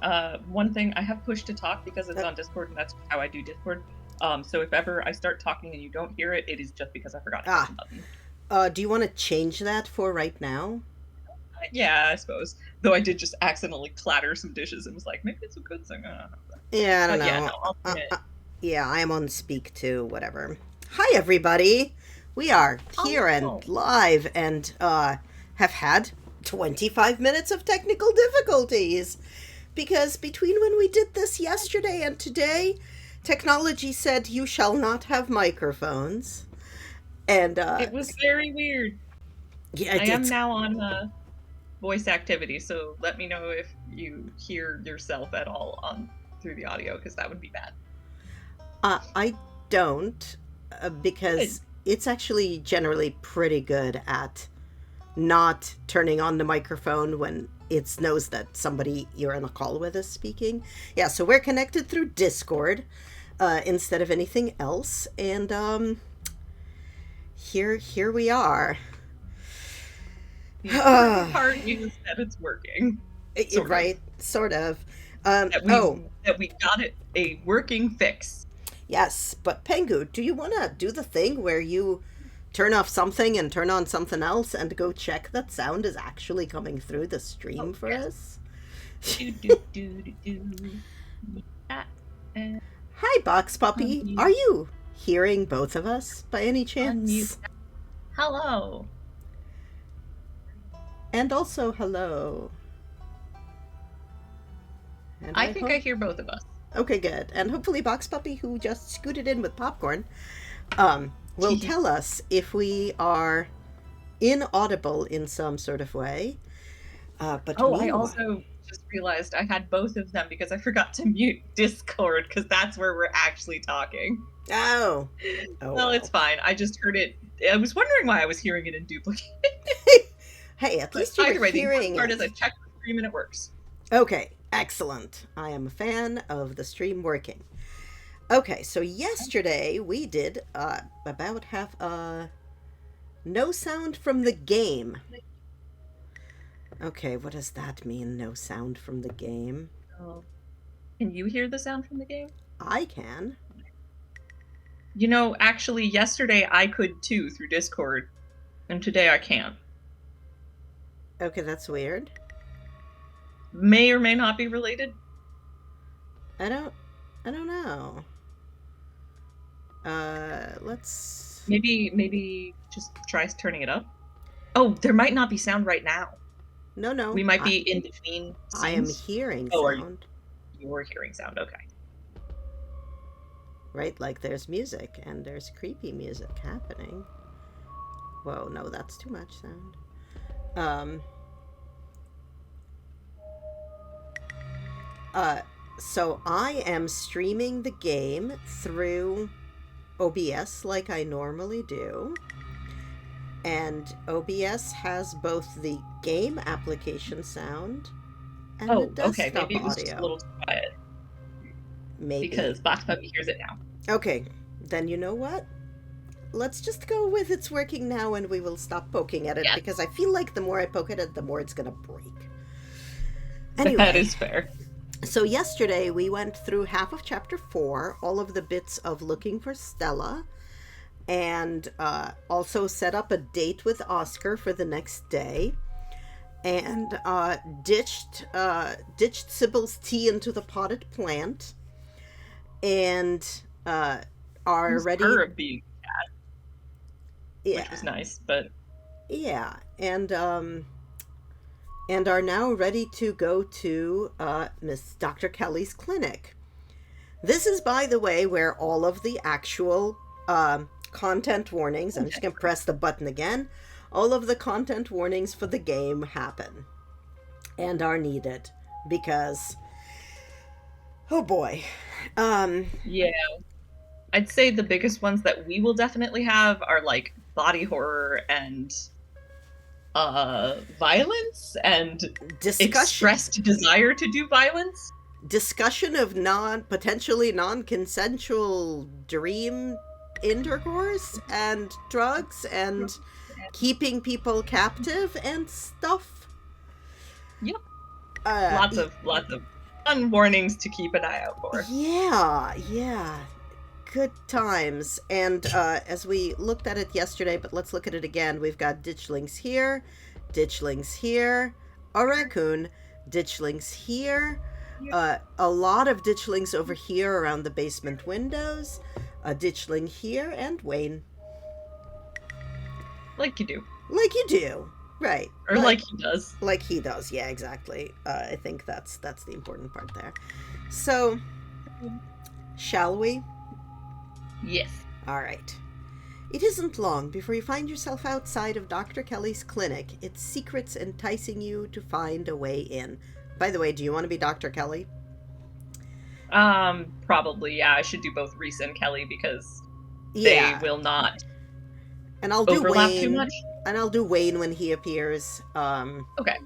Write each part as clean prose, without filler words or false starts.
One thing, I have push to talk because it's on Discord, and that's how I do Discord. So if ever I start talking and you don't hear it, it is just because I forgot to press the button. Do you want to change that for right now? Yeah, I suppose. Though I did just accidentally clatter some dishes and was like, maybe it's a good thing. Yeah, I don't But yeah, know. no, I'll turn it. Yeah, I am on speak too, whatever. Hi, everybody. We are here and Oh, live and have had 25 minutes of technical difficulties. Because between when we did this yesterday and today, technology said you shall not have microphones. And, it was very weird. yeah, I am it's, now on voice activity, so let me know if you hear yourself at all on through the audio, because that would be bad. I don't, Good. because it's actually generally pretty good at not turning on the microphone when it knows that somebody you're in a call with is speaking. Yeah, so we're connected through Discord instead of anything else, and here we are. The important part is that it's working, sort of. Right, sort of. That Oh, we got it a working fix. yes, but Pengu, do you want to do the thing where you turn off something and turn on something else and go check that sound is actually coming through the stream Oh for yes. us? Do do do do do. Yeah. And Hi, Box Puppy. Are unmute. you hearing both of us by any Unmute. chance? Hello. And also, hello. And I I think I hope. hear both of us. Okay, good. And hopefully, Box Puppy, who just scooted in with popcorn, will tell us if we are inaudible in some sort of way. But Oh, I meanwhile. also just realized I had both of them because I forgot to mute Discord, because that's where we're actually talking. Oh. Oh, Well, it's well. fine. I just heard it. I was wondering why I was hearing it in duplicate. Hey, at But least you were either way, the important hearing part is I it. checked the stream and it works. Okay, excellent. I am a fan of the stream working. Okay, so yesterday we did about have no sound from the game. Okay, what does that mean? No sound from the game? Oh. Can you hear the sound from the game? I can. You know, actually, yesterday I could too through Discord, and today I can't. Okay, that's weird. May or may not be related. I don't I don't know. Let's Maybe just try turning it up. Oh, there might not be sound right now. no. We might I be in between I am scenes. hearing Oh, are sound. you're hearing sound? Okay. Right? Like there's music and there's creepy music happening. Whoa, no, that's too much sound. Um uh so I am streaming the game through OBS like I normally do. And OBS has both the game application sound and the Oh, okay. desktop Maybe it was just a audio. little too quiet Maybe. because Box Puppy hears it now. Okay, then you know what? Let's just go with it's working now and we will stop poking at it Yeah, because I feel like the more I poke at it, the more it's gonna break. that Anyway, is fair. so yesterday we went through half of chapter 4, all of the bits of looking for Stella, and also set up a date with Oscar for the next day, and ditched Sybil's tea into the potted plant, and are Accused her ready. of being, which was Yeah, nice, but yeah, and are now ready to go to Miss Dr. Kelly's clinic. This is, by the way, where all of the actual content warnings, I'm just going to press the button again, all of the content warnings for the game happen and are needed because, oh boy. yeah. I'd say the biggest ones that we will definitely have are like body horror and violence and Discussion. expressed desire to do violence. Discussion of potentially non-consensual dream intercourse and drugs and keeping people captive and stuff. Yep. Uh, Lots of Fun warnings to keep an eye out for. Yeah. Good times. And as we looked at it yesterday, but let's look at it again, we've got ditchlings here, a raccoon, ditchlings here, a lot of ditchlings over here around the basement windows, a ditchling here, and Wayne. Like you do. Like you do. Right. Or like he does. Like he does, yeah, exactly. I think that's the important part there. So, shall we? Yes. All right. It isn't long before you find yourself outside of Dr. Kelly's clinic, its secrets enticing you to find a way in. By the way, do you want to be Dr. Kelly? Probably, yeah. I should do both Reese and Kelly because they will not and I'll do overlap Wayne, too much. And I'll do Wayne when he appears. Okay.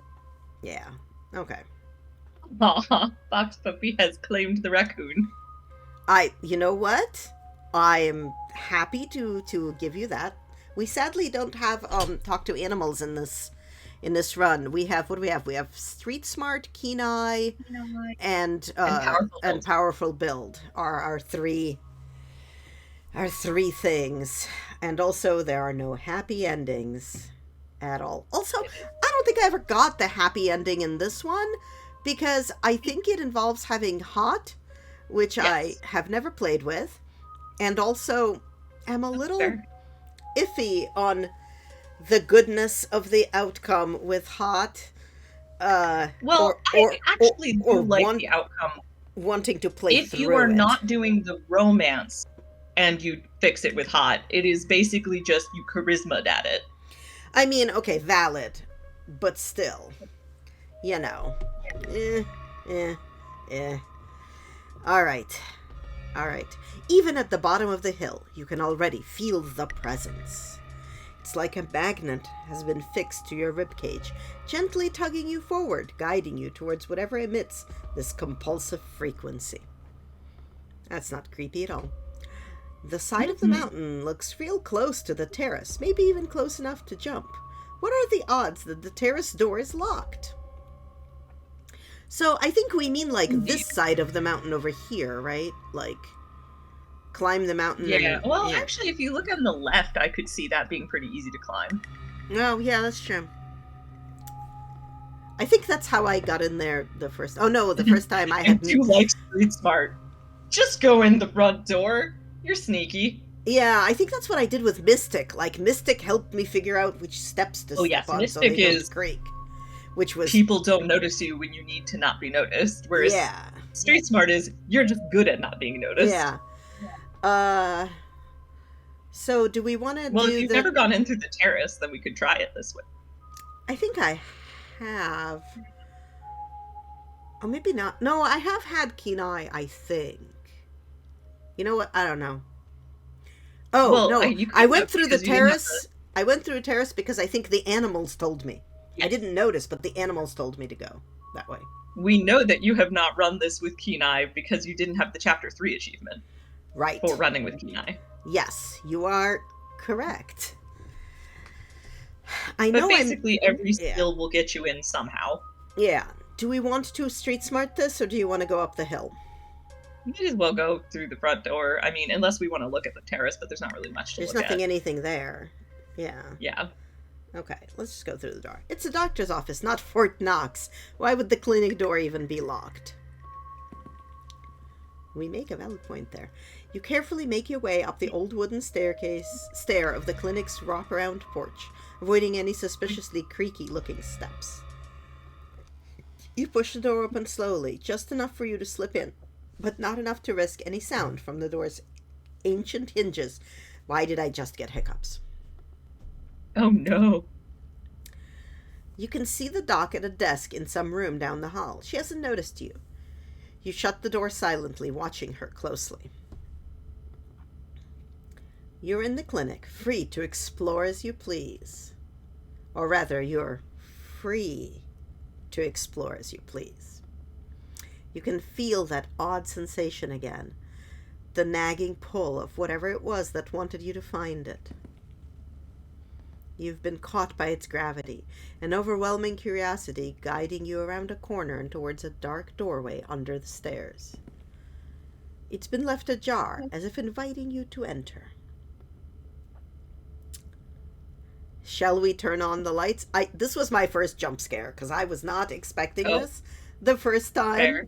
Yeah. Okay. Aw, Fox Puppy has claimed the raccoon. You know what? I am happy to give you that. We sadly don't have talk to animals in this run. We have, what do we have? We have Street Smart, Keen Eye, and Powerful Build are our three things. And also there are no happy endings at all. Also, I don't think I ever got the happy ending in this one because I think it involves having hot, which I have never played with, and also am a little iffy on the goodness of the outcome with hot. I actually do like the outcome. Wanting to play if you are not doing the romance and you fix it with hot, it is basically just you charisma'd at it. I mean, okay, valid, but still, you know, All right. Even at the bottom of the hill, you can already feel the presence. It's like a magnet has been fixed to your ribcage, gently tugging you forward, guiding you towards whatever emits this compulsive frequency. That's not creepy at all. The side of the mountain looks real close to the terrace, maybe even close enough to jump. What are the odds that the terrace door is locked? So I think we mean like this side of the mountain over here, right? Like climb the mountain. Yeah. Actually, if you look on the left, I could see that being pretty easy to climb. Oh, yeah, that's true. I think that's how I got in there the first. Oh no, the first time I had. You like Street Smart. Just go in the front door. You're sneaky. Yeah, I think that's what I did with Mystic. Like Mystic helped me figure out which steps to step on. Mystic is Creek, which was people don't notice you when you need to not be noticed. Whereas Street Smart is you're just good at not being noticed. Yeah. So do we want to? Well, if you've never gone in through the terrace, then we could try it this way. I think I have. Oh, maybe not. No, I have had Keen Eye, I think. You know what? I don't know. Oh, no. I went through the terrace. I went through a terrace because I think the animals told me. Yes. I didn't notice, but the animals told me to go that way. We know that you have not run this with Keen Eye because you didn't have the Chapter 3 achievement. Right. For running with Keen Eye. Yes, you are correct. But basically every skill will get you in somehow. Yeah. Do we want to Street Smart this, or do you want to go up the hill? We might as well go through the front door. I mean, unless we want to look at the terrace, but there's not really much to look at. There's anything there. Yeah. Yeah. Okay, let's just go through the door. It's a doctor's office, not Fort Knox. Why would the clinic door even be locked? We make a valid point there. You carefully make your way up the old wooden stair of the clinic's wraparound porch, avoiding any suspiciously creaky-looking steps. You push the door open slowly, just enough for you to slip in, but not enough to risk any sound from the door's ancient hinges. Why did I just get hiccups? Oh no. You can see the doc at a desk in some room down the hall. She hasn't noticed you. You shut the door silently, watching her closely. You're in the clinic, free to explore as you please. Or rather, you're free to explore as you please. You can feel that odd sensation again, the nagging pull of whatever it was that wanted you to find it. You've been caught by its gravity, an overwhelming curiosity guiding you around a corner and towards a dark doorway under the stairs. It's been left ajar, as if inviting you to enter. Shall we turn on the lights? This was my first jump scare, because I was not expecting this the first time. Fair.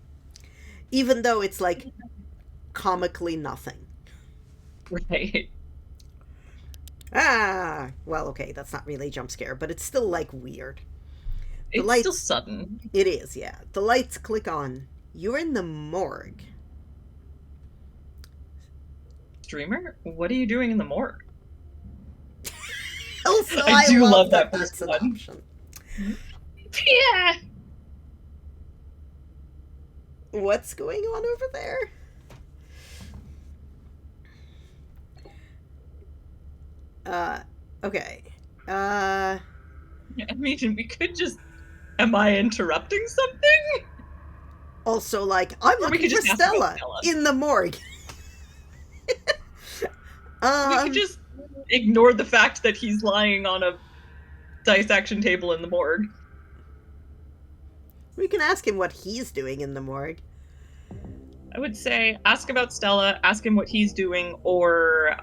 Even though it's like comically nothing. Right. Ah, well, okay, that's not really a jump scare, but it's still like weird. It's still sudden. It is, yeah. The lights click on. You're in the morgue. Streamer, what are you doing in the morgue? Also, I do love that that's first an one. option. Yeah. What's going on over there? Okay. I mean, we could just... Am I interrupting something? Also, like, I'm Or we looking could for just ask about Stella Stella. in the morgue. We could just ignore the fact that he's lying on a dissection table in the morgue. We can ask him what he's doing in the morgue. I would say ask about Stella, ask him what he's doing, or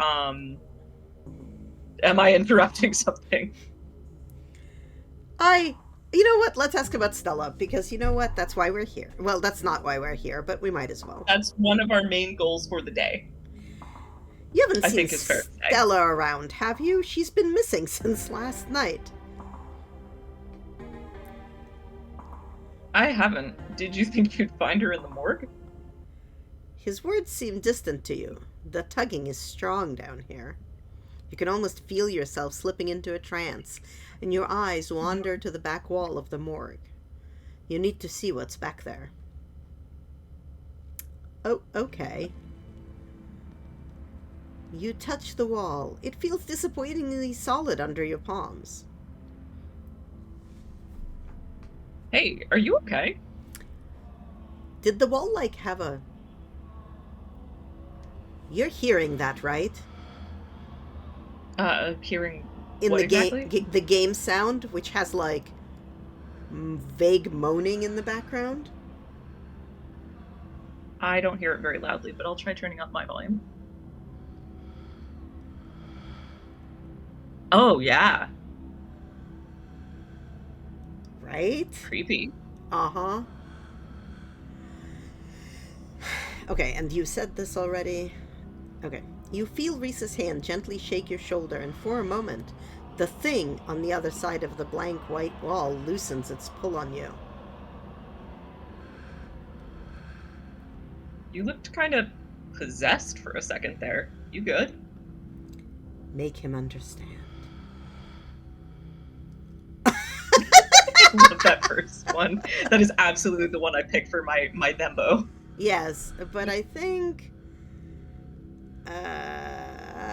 am I interrupting something? You know what? Let's ask about Stella, because you know what? That's why we're here. Well, that's not why we're here, but we might as well. That's one of our main goals for the day. You haven't I seen think it's fair to say. Stella around, have you? She's been missing since last night. I haven't. Did you think you'd find her in the morgue? His words seem distant to you. The tugging is strong down here. You can almost feel yourself slipping into a trance, and your eyes wander to the back wall of the morgue. You need to see what's back there. Oh, okay. You touch the wall. It feels disappointingly solid under your palms. Hey, are you okay? Did the wall, like, have a... You're hearing that, right? Hearing in what the exactly? game, the game sound, which has like vague moaning in the background. I don't hear it very loudly, but I'll try turning up my volume. Oh, yeah. Right? Creepy. Uh-huh. Okay, and you said this already. Okay. You feel Reese's hand gently shake your shoulder, and for a moment, the thing on the other side of the blank white wall loosens its pull on you. You looked kind of possessed for a second there. You good? Make him understand. I love that first one. That is absolutely the one I picked for my Thembo. Yes, but I think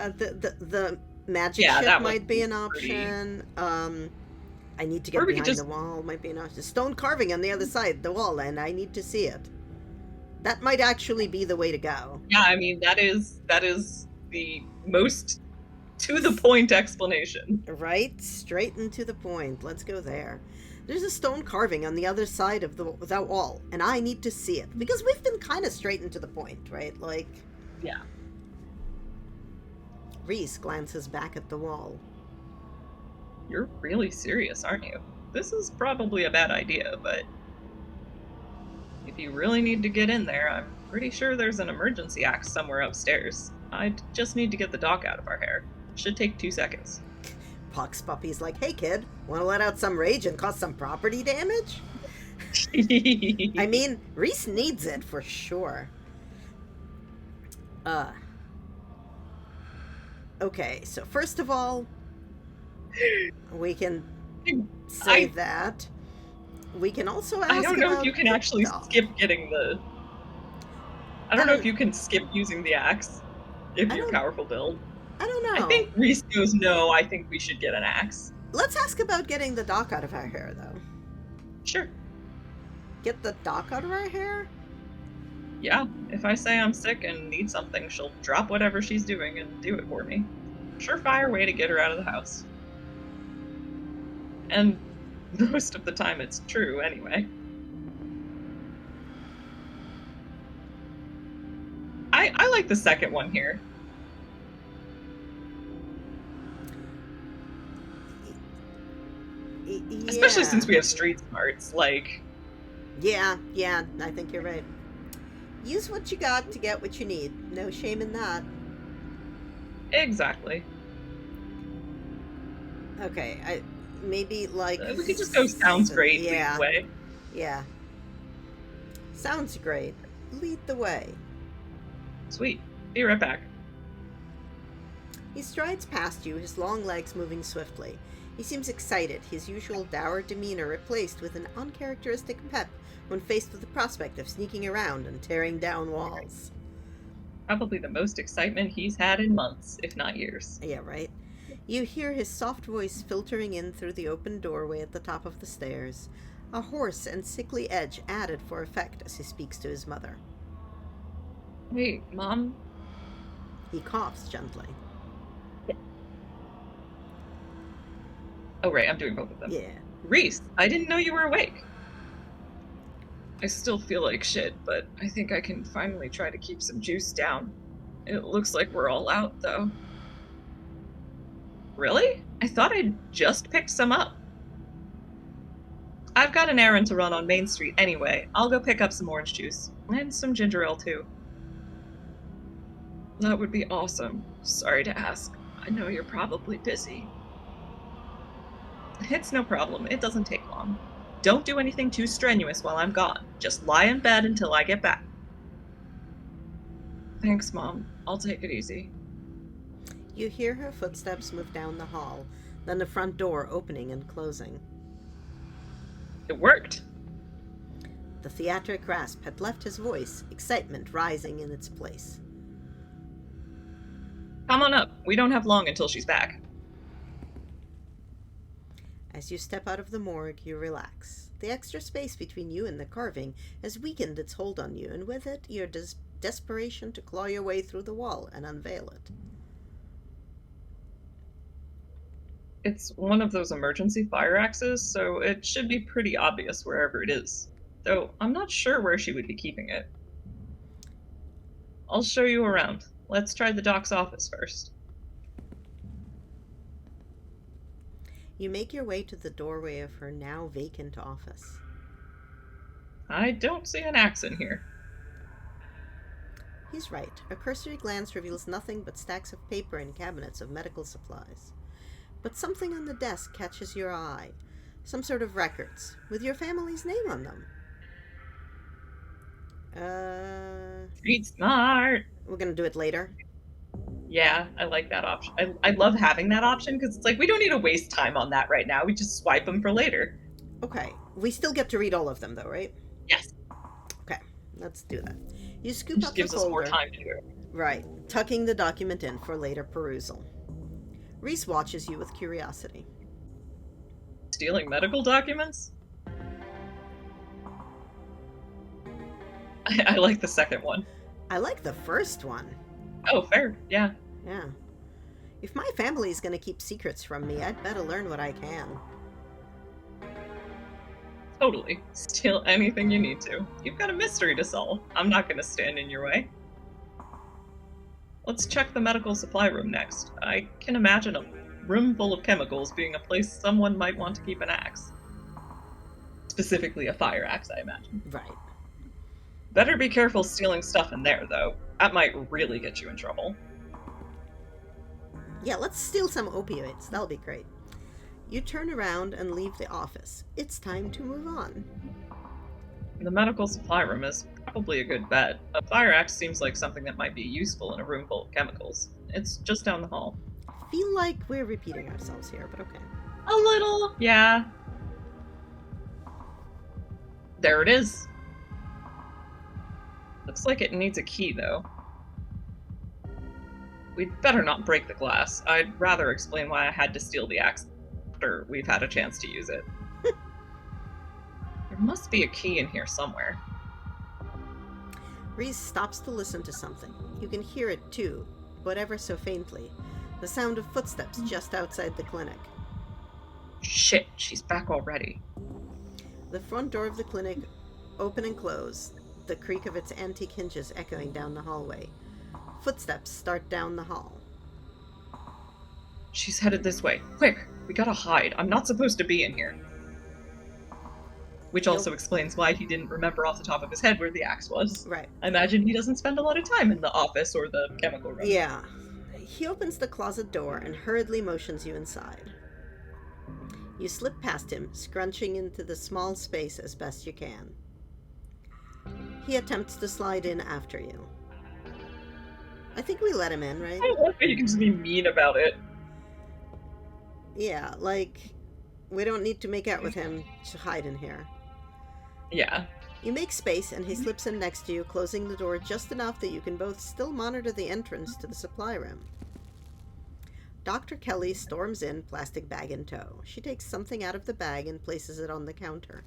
the magic ship might be an option. I need to get behind the wall might be an option. Stone carving on the other side of the wall, and I need to see it. That might actually be the way to go. Yeah, I mean that is the most to the point explanation. Right? Straight and to the point. Let's go there. There's a stone carving on the other side of that wall, and I need to see it. Because we've been kind of straight and to the point, right? Like... Yeah. Reese glances back at the wall. You're really serious, aren't you? This is probably a bad idea, but... if you really need to get in there, I'm pretty sure there's an emergency axe somewhere upstairs. I just need to get the dock out of our hair. Should take 2 seconds. Pox Puppy's like, hey kid, want to let out some rage and cause some property damage? I mean, Reese needs it for sure. Okay, so first of all, we can save that. We can also ask I don't know if you can actually skip getting the... I don't know if you can skip using the axe if you're powerful build. I don't know. I think Reese goes, no, I think we should get an axe. Let's ask about getting the dock out of our hair, though. Sure. Get the dock out of our hair? Yeah, if I say I'm sick and need something, she'll drop whatever she's doing and do it for me. Surefire way to get her out of the house. And most of the time it's true anyway. I like the second one here. Especially since Yeah. we have street smarts, like, Yeah, I think you're right. Use what you got to get what you need. No shame in that. exactly. Okay, I maybe like We could just go sounds great, lead the yeah, way. yeah. Sounds great. Lead the way. Sweet. Be right back. He strides past you, his long legs moving swiftly. He seems excited, his usual dour demeanor replaced with an uncharacteristic pep when faced with the prospect of sneaking around and tearing down walls. Probably the most excitement he's had in months, if not years. Yeah, right? You hear his soft voice filtering in through the open doorway at the top of the stairs, a hoarse and sickly edge added for effect as he speaks to his mother. Hey, Mom? He coughs gently. Oh, right, I'm doing both of them. Yeah. Reese, I didn't know you were awake. I still feel like shit, but I think I can finally try to keep some juice down. It looks like we're all out, though. Really? I thought I'd just picked some up. I've got an errand to run on Main Street anyway. I'll go pick up some orange juice. And some ginger ale, too. That would be awesome. Sorry to ask. I know you're probably busy. It's no problem. It doesn't take long. Don't do anything too strenuous while I'm gone. Just lie in bed until I get back. Thanks, Mom. I'll take it easy. You hear her footsteps move down the hall, then the front door opening and closing. It worked. The theatric rasp had left his voice, excitement rising in its place. Come on up. We don't have long until she's back. As you step out of the morgue, you relax. The extra space between you and the carving has weakened its hold on you, and with it, your desperation to claw your way through the wall and unveil it. It's one of those emergency fire axes, so it should be pretty obvious wherever it is. Though I'm not sure where she would be keeping it. I'll show you around. Let's try the doc's office first. You make your way to the doorway of her now vacant office. I don't see an axe in here. He's right. A cursory glance reveals nothing but stacks of paper and cabinets of medical supplies. But something on the desk catches your eye. Some sort of records, with your family's name on them. Street smart. We're gonna do it later. Yeah, I like that option. I love having that option because it's like we don't need to waste time on that right now. We just swipe them for later. Okay, we still get to read all of them though, right? Yes. Okay, let's do that. You It scoop just up gives the us folder. more time to do it. Right, tucking the document in for later perusal. Reese watches you with curiosity. Stealing medical documents? I like the second one. I like the first one. Oh, fair. Yeah. Yeah. If my family's gonna keep secrets from me, I'd better learn what I can. Totally. Steal anything you need to. You've got a mystery to solve. I'm not going to stand in your way. Let's check the medical supply room next. I can imagine a room full of chemicals being a place someone might want to keep an axe. Specifically a fire axe, I imagine. Right. Better be careful stealing stuff in there, though. That might really get you in trouble. Yeah, let's steal some opioids. That'll be great. You turn around and leave the office. It's time to move on. The medical supply room is probably a good bet. A fire axe seems like something that might be useful in a room full of chemicals. It's just down the hall. I feel like we're repeating ourselves here, but okay. A little, yeah. There it is. Looks like it needs a key, though. We'd better not break the glass. I'd rather explain why I had to steal the axe after we've had a chance to use it. There must be a key in here somewhere. Reese stops to listen to something. You can hear it too, but ever so faintly. The sound of footsteps just outside the clinic. Shit, she's back already. The front door of the clinic open and close, the creak of its antique hinges echoing down the hallway. Footsteps start down the hall. She's headed this way. Quick, we gotta hide. I'm not supposed to be in here. Which He'll also explains why he didn't remember off the top of his head where the axe was. right. I imagine he doesn't spend a lot of time in the office or the chemical room. Yeah. He opens the closet door and hurriedly motions you inside. You slip past him, scrunching into the small space as best you can. He attempts to slide in after you. I think we let him in, right? I love that you can just be mean about it. Yeah, like, we don't need to make out with him to hide in here. Yeah. You make space and he slips in next to you, closing the door just enough that you can both still monitor the entrance to the supply room. Dr. Kelly storms in, plastic bag in tow. She takes something out of the bag and places it on the counter.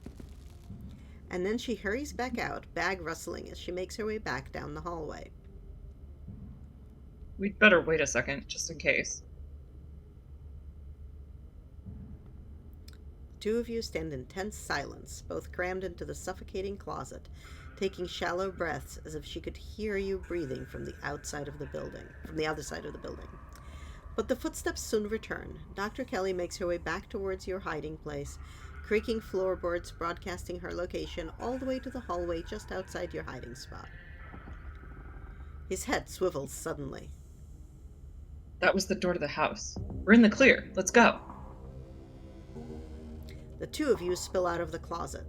And then she hurries back out, bag rustling as she makes her way back down the hallway. We'd better wait a second, just in case. The two of you stand in tense silence, both crammed into the suffocating closet, taking shallow breaths as if she could hear you breathing from the other side of the building. But the footsteps soon return. Dr. Kelly makes her way back towards your hiding place, creaking floorboards broadcasting her location all the way to the hallway just outside your hiding spot. His head swivels suddenly. That was the door to the house. We're in the clear. Let's go. The two of you spill out of the closet.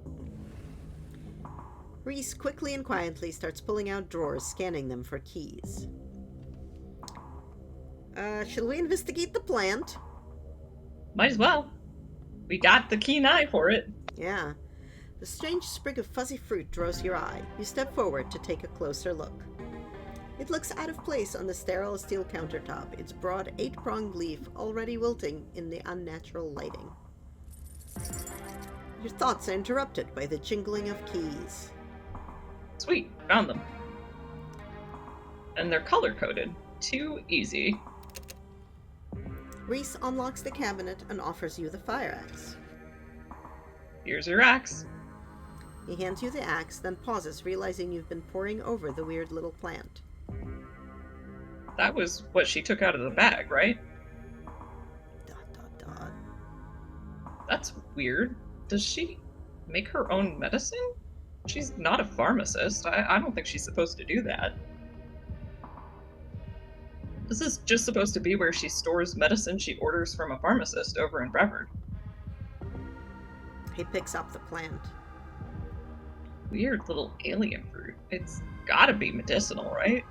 Reese quickly and quietly starts pulling out drawers, scanning them for keys. Shall we investigate the plant? Might as well. We got the keen eye for it. Yeah. The strange sprig of fuzzy fruit draws your eye. You step forward to take a closer look. It looks out of place on the sterile steel countertop, its broad 8-pronged leaf already wilting in the unnatural lighting. Your thoughts are interrupted by the jingling of keys. Sweet, found them. And they're color-coded. Too easy. Reese unlocks the cabinet and offers you the fire axe. Here's your axe. He hands you the axe, then pauses, realizing you've been poring over the weird little plant. That was what she took out of the bag, right? ... That's weird. Does she make her own medicine? She's not a pharmacist. I don't think she's supposed to do that. This is just supposed to be where she stores medicine she orders from a pharmacist over in Brevard. He picks up the plant. Weird little alien fruit. It's gotta be medicinal, right?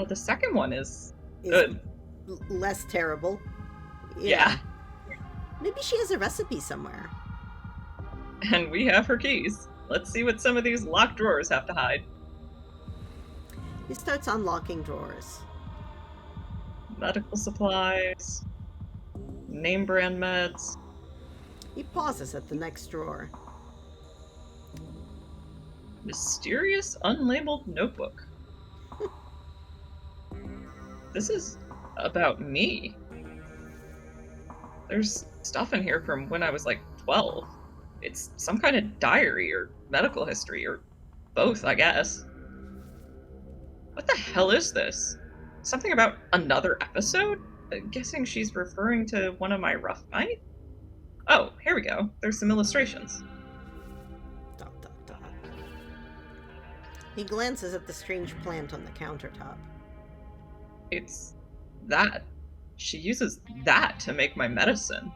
The second one is good. Less terrible. Yeah. Maybe she has a recipe somewhere. And we have her keys. Let's see what some of these locked drawers have to hide. He starts unlocking drawers. Medical supplies. Name brand meds. He pauses at the next drawer. Mysterious unlabeled notebook. This is about me. There's stuff in here from when I was like 12. It's some kind of diary or medical history or both, I guess. What the hell is this? Something about another episode? Guessing she's referring to one of my rough nights? Oh, here we go. There's some illustrations. ... He glances at the strange plant on the countertop. It's that. She uses that to make my medicine.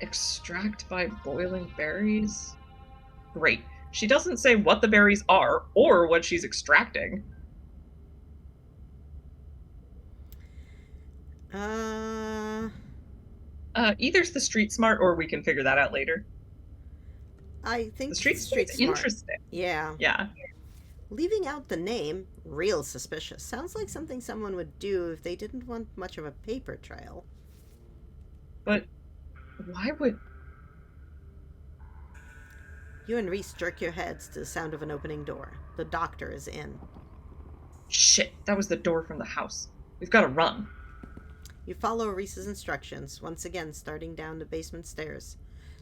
Extract by boiling berries? Great. She doesn't say what the berries are or what she's extracting. Either's the street smart or we can figure that out later. I think The street smart's smart. interesting. Yeah. Yeah. Leaving out the name, real suspicious. Sounds like something someone would do if they didn't want much of a paper trail. But why would... You and Reese jerk your heads to the sound of an opening door. The doctor is in. Shit, that was the door from the house. We've got to run. You follow Reese's instructions, once again starting down the basement stairs,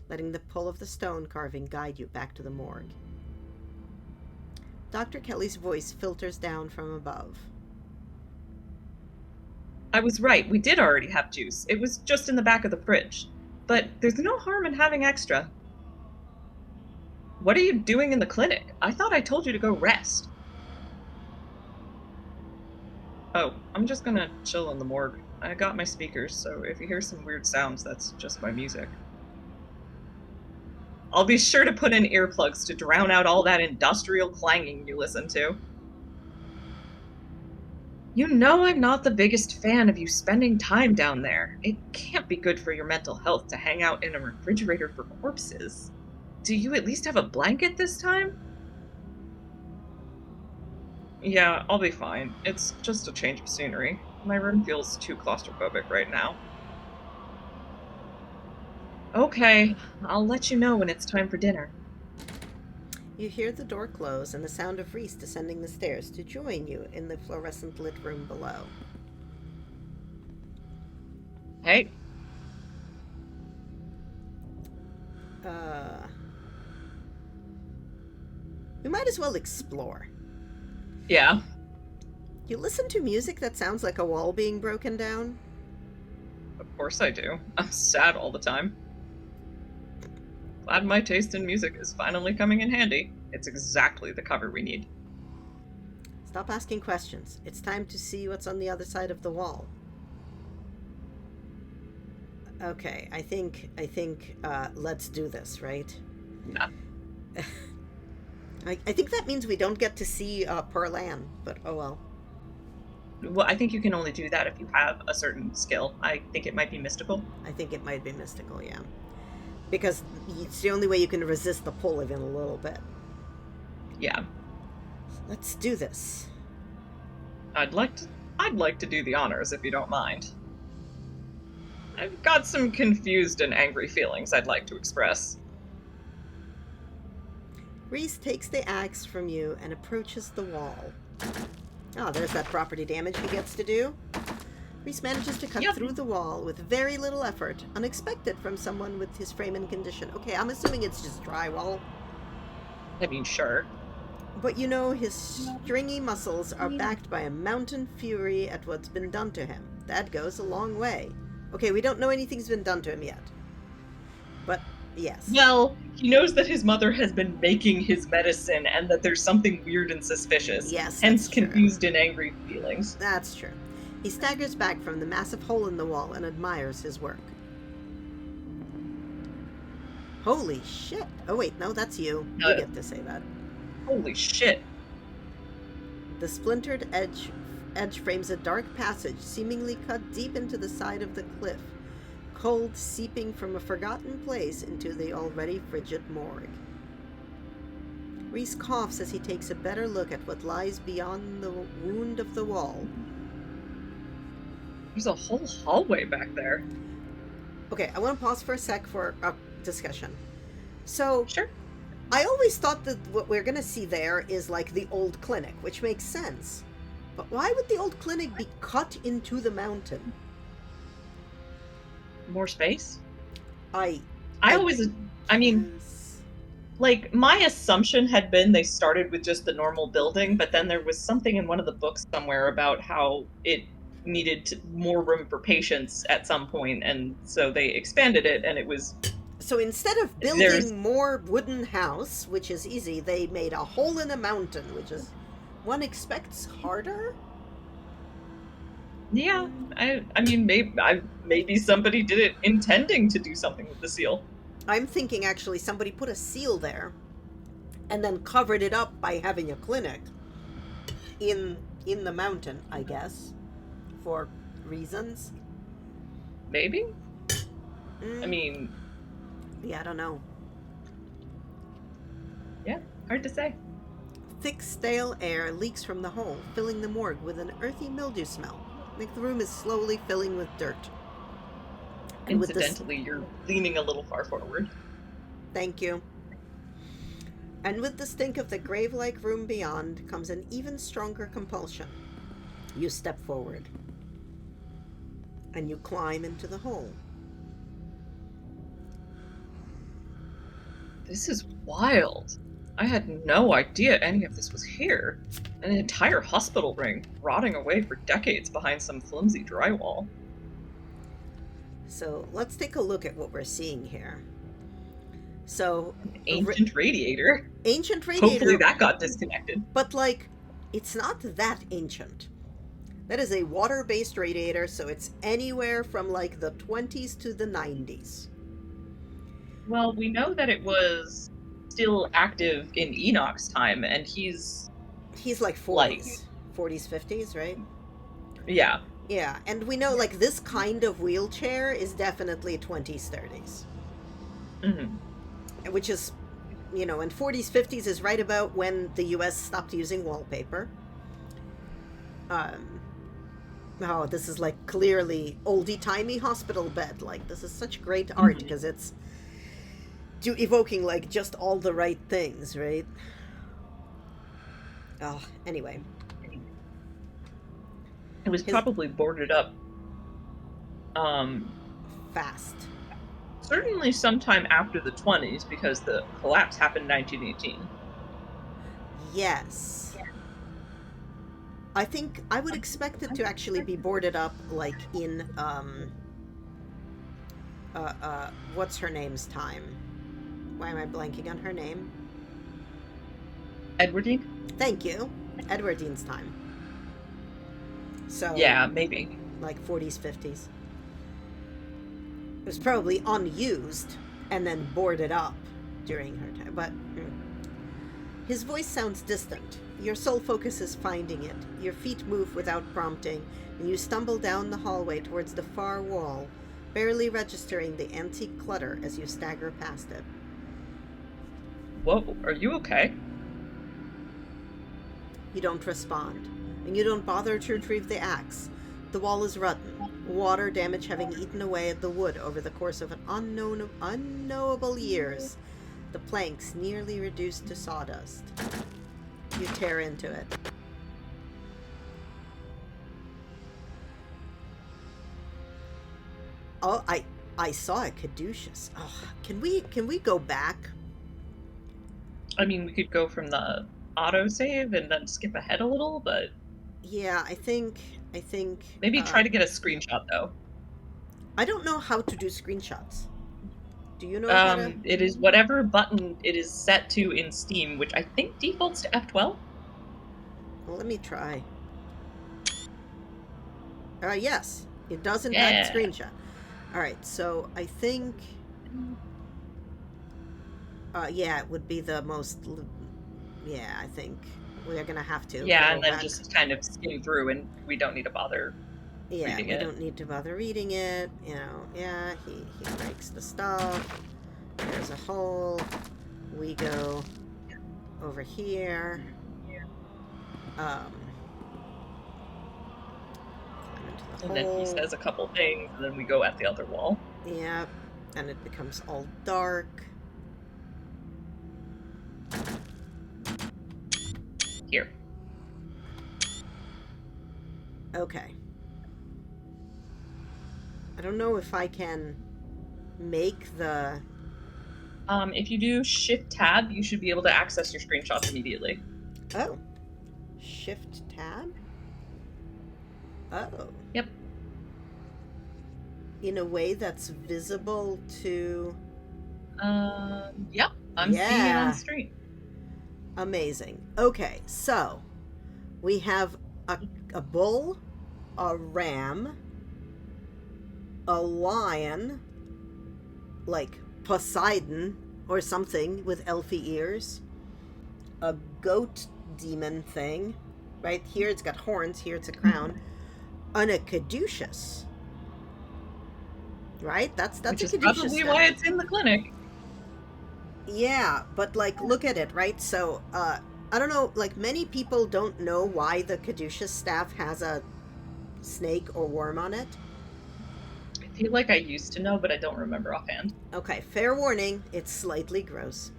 letting the pull of the stone carving guide you back to the morgue. Dr. Kelly's voice filters down from above. I was right, we did already have juice. It was just in the back of the fridge. But there's no harm in having extra. What are you doing in the clinic? I thought I told you to go rest. Oh, I'm just gonna chill in the morgue. I got my speakers, so if you hear some weird sounds, that's just my music. I'll be sure to put in earplugs to drown out all that industrial clanging you listen to. You know I'm not the biggest fan of you spending time down there. It can't be good for your mental health to hang out in a refrigerator for corpses. Do you at least have a blanket this time? Yeah, I'll be fine. It's just a change of scenery. My room feels too claustrophobic right now. Okay, I'll let you know when it's time for dinner. You hear the door close and the sound of Reese descending the stairs to join you in the fluorescent lit room below. Hey. We might as well explore. Yeah, You listen to music that sounds like a wall being broken down? of course I do. I'm sad all the time. Glad my taste in music is finally coming in handy. It's exactly the cover we need. Stop asking questions. It's time to see what's on the other side of the wall. Okay, I think, let's do this, right? Yeah. I think that means we don't get to see Pearl Ann, but oh well. Well, I think you can only do that if you have a certain skill. I think it might be mystical. I think it might be mystical, yeah. Because it's the only way you can resist the pull even a little bit. Yeah. Let's do this. I'd like to do the honors if you don't mind. I've got some confused and angry feelings I'd like to express. Reese takes the axe from you and approaches the wall. Oh, there's that property damage he gets to do. Reese manages to cut through the wall with very little effort, unexpected from someone with his frame and condition. Okay, I'm assuming it's just drywall. I mean, sure. But you know, his stringy muscles are backed by a mountain fury at what's been done to him. That goes a long way. Okay, we don't know anything's been done to him yet. But, yes. Well, he knows that his mother has been making his medicine and that there's something weird and suspicious. Yes, hence that's true. confused and angry feelings. That's true. He staggers back from the massive hole in the wall and admires his work. Holy shit. Oh wait, no, that's you. You get to say that. Holy shit. The splintered edge frames a dark passage, seemingly cut deep into the side of the cliff, cold seeping from a forgotten place into the already frigid morgue. Reese coughs as he takes a better look at what lies beyond the wound of the wall. There's a whole hallway back there. Okay, I want to pause for a sec for a discussion. So, Sure. I always thought that what we're going to see there is like the old clinic, which makes sense. But why would the old clinic be cut into the mountain? More space? I mean, like, my assumption had been they started with just the normal building, but then there was something in one of the books somewhere about how it needed more room for patients at some point, and so they expanded it, and it was... So instead of building more wooden house, which is easy, they made a hole in a mountain, which is, one expects harder? Yeah, I mean, maybe somebody did it intending to do something with the seal. I'm thinking actually somebody put a seal there and then covered it up by having a clinic in the mountain, I guess, for reasons. Maybe? I mean... Yeah, I don't know. Yeah, hard to say. Thick, stale air leaks from the hole, filling the morgue with an earthy mildew smell. Like the room is slowly filling with dirt. And incidentally, you're leaning a little far forward. Thank you. And with the stink of the grave-like room beyond comes an even stronger compulsion. You step forward, and you climb into the hole. This is wild. I had no idea any of this was here. An entire hospital ring, rotting away for decades behind some flimsy drywall. So let's take a look at what we're seeing here. So, Ancient radiator. ancient Hopefully radiator, that got disconnected. but like, it's not that ancient. That is a water-based radiator, so it's anywhere from like the 20s to the 90s. Well, we know that it was still active in Enoch's time, and he's like like, 40s, 50s, right? yeah. Yeah, and we know like this kind of wheelchair is definitely 20s, 30s. Which is, you know, and 40s, 50s is right about when the US stopped using wallpaper. Oh, this is like clearly oldie-timey hospital bed. Like, this is such great art because it's evoking like just all the right things, right? Oh, anyway. It was probably boarded up. Fast. Certainly sometime after the 20s, because the collapse happened in 1918. Yes. I think I would expect it to actually be boarded up like in what's her name's time? Why am I blanking on her name? Edwardine? Thank you. Edwardine's time. So yeah, maybe. Like 40s, 50s. It was probably unused and then boarded up during her time, but his voice sounds distant. Your sole focus is finding it. Your feet move without prompting, and you stumble down the hallway towards the far wall, barely registering the antique clutter as you stagger past it. Whoa, are you okay? You don't respond, and you don't bother to retrieve the axe. The wall is rotten, water damage having eaten away at the wood over the course of an unknowable years. The planks nearly reduced to sawdust. You tear into it. Oh, I saw a caduceus. Oh, can we go back? I mean, we could go from the autosave and then skip ahead a little, but Yeah, I think maybe try to get a screenshot though. I don't know how to do screenshots. Do you know how to? It is whatever button it is set to in Steam, which I think defaults to F12. Well, let me try. Yes, it does in fact screenshot. All right, so I think, yeah, it would be the most. Yeah, I think we are gonna have to. Yeah, and then back. just kind of skim through, and we don't need to bother. Yeah, we don't need to bother reading it. You know, yeah, he breaks the stuff. There's a hole. We go over here. Climb into the And then he says a couple things, and then we go at the other wall. Yeah, and it becomes all dark. Here. Okay. I don't know if I can make the... If you do Shift-Tab, you should be able to access your screenshots immediately. Oh. Shift-Tab? Oh. Yep. In a way that's visible to... Yep. I'm seeing it on the screen. Amazing. Okay, so we have a bull, a ram, a lion, like Poseidon or something with elfy ears, a goat demon thing, right? Here it's got horns, here it's a crown, and a caduceus. Right? That's Which a is caduceus. probably why it's in the clinic. Yeah, but like, look at it, right? So, I don't know, like, many people don't know why the caduceus staff has a snake or worm on it. I feel like I used to know, but I don't remember offhand. Okay, fair warning, it's slightly gross.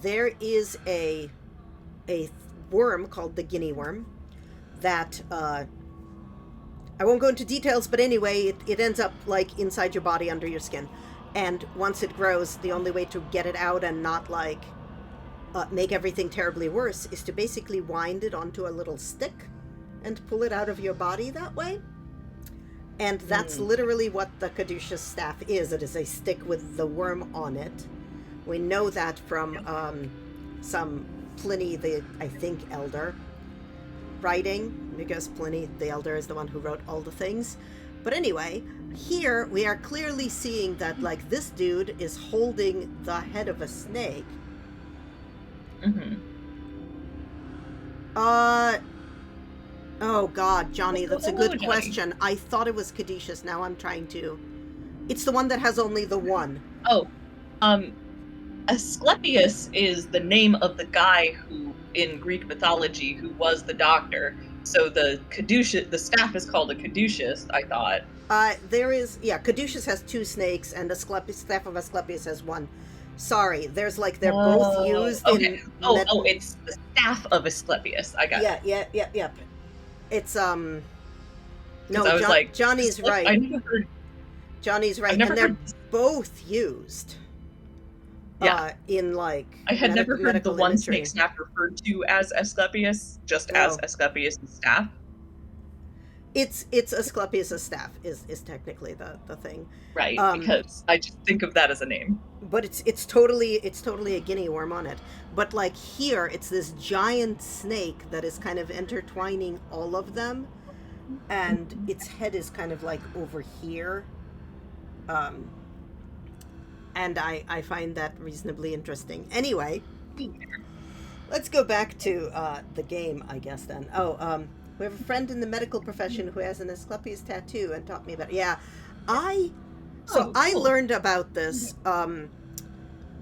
there is a worm called the guinea worm that I won't go into details, but anyway, it ends up like inside your body under your skin. And once it grows, the only way to get it out and not like make everything terribly worse is to basically wind it onto a little stick and pull it out of your body that way. And that's literally what the caduceus staff is. It is a stick with the worm on it. We know that from some Pliny, the, I think, elder, writing, because Pliny, the elder, is the one who wrote all the things. But anyway, here we are clearly seeing that, like, this dude is holding the head of a snake. Oh God, Johnny, that's a good question. I thought it was caduceus. Now I'm trying to... It's the one that has only the one. Oh, Asclepius is the name of the guy who, in Greek mythology, who was the doctor. So the caduceus, the staff is called a caduceus, I thought. There is, yeah, caduceus has two snakes, and Asclepius, staff of Asclepius has one. Sorry, there's like, they're both used in... it's the staff of Asclepius. I got it. Yeah. It's, no, Johnny's right. I never heard... Johnny's right, and they're both used. In like... I had never heard the one imagery. snake staff referred to as Asclepius, just as Asclepius' staff. It's Asclepius' staff is technically the thing. Right, because I just think of that as a name. But it's totally a guinea worm on it. But like here, it's this giant snake that is kind of intertwining all of them, and its head is kind of like over here. And I find that reasonably interesting. Anyway, let's go back to the game, I guess, then. We have a friend in the medical profession who has an Asclepius tattoo and taught me about it. Yeah, I learned about this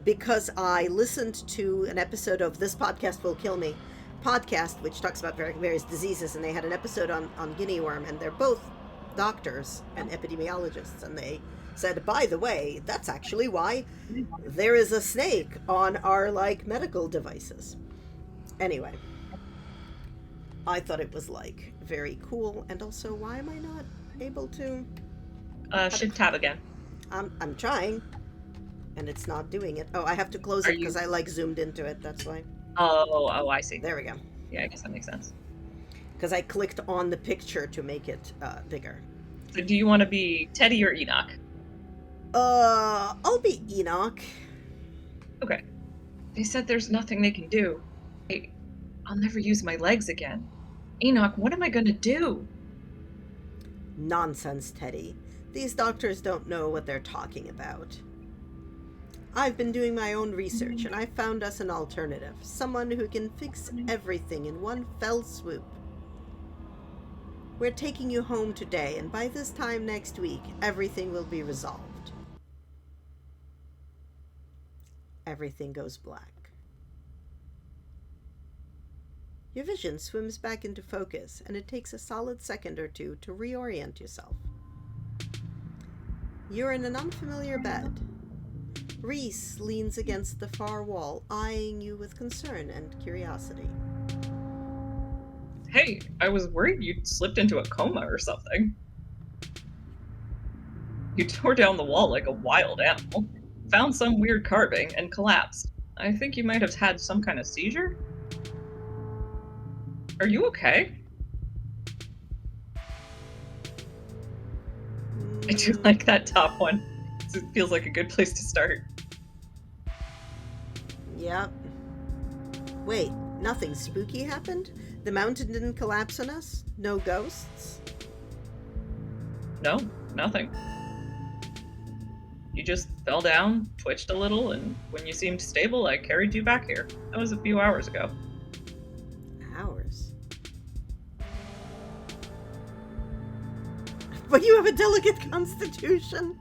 because I listened to an episode of This Podcast Will Kill Me podcast, which talks about various diseases, and they had an episode on guinea worm, and they're both doctors and epidemiologists, and they said, by the way, that's actually why there is a snake on our like medical devices. Anyway, I thought it was like very cool, and also, why am I not able to Shift tab again. I'm trying, and it's not doing it. Oh, I have to close it because I like zoomed into it, that's why. Oh, I see. There we go. Yeah, I guess that makes sense. Because I clicked on the picture to make it bigger. So do you want to be Teddy or Enoch? I'll be Enoch. Okay. They said there's nothing they can do. I'll never use my legs again. Enoch, what am I gonna do? Nonsense, Teddy. These doctors don't know what they're talking about. I've been doing my own research, and I found us an alternative. Someone who can fix everything in one fell swoop. We're taking you home today, and by this time next week, everything will be resolved. Everything goes black. Your vision swims back into focus, and it takes a solid second or two to reorient yourself. You're in an unfamiliar bed. Reese leans against the far wall, eyeing you with concern and curiosity. Hey, I was worried you'd slipped into a coma or something. You tore down the wall like a wild animal, found some weird carving, and collapsed. I think you might have had some kind of seizure? Are you okay? I do like that top one. It feels like a good place to start. Yep. Wait, nothing spooky happened? The mountain didn't collapse on us? No ghosts? No, nothing. You just fell down, twitched a little, and when you seemed stable, I carried you back here. That was a few hours ago. Hours? But you have a delicate constitution.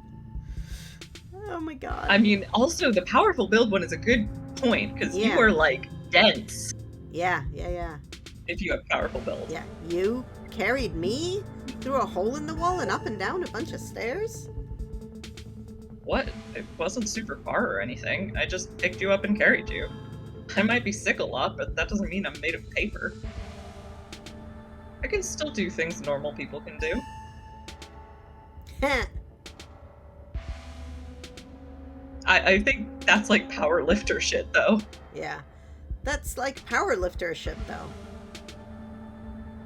Oh my god. I mean, also, the powerful build one is a good point, because you are, like, dense. Yeah. If you have powerful build. Yeah, you carried me through a hole in the wall and up and down a bunch of stairs? What? It wasn't super far or anything. I just picked you up and carried you. I might be sick a lot, but that doesn't mean I'm made of paper. I can still do things normal people can do. Heh. I think that's like power lifter shit, though. Yeah. That's like power lifter shit, though.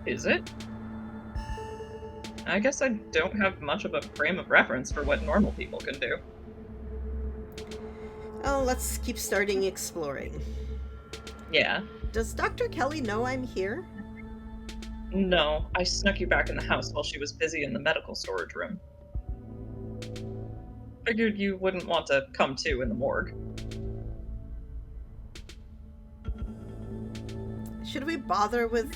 Is it? I guess I don't have much of a frame of reference for what normal people can do. Oh, let's keep starting exploring. Yeah. Does Dr. Kelly know I'm here? No, I snuck you back in the house while she was busy in the medical storage room. Figured you wouldn't want to come too in the morgue. Should we bother with...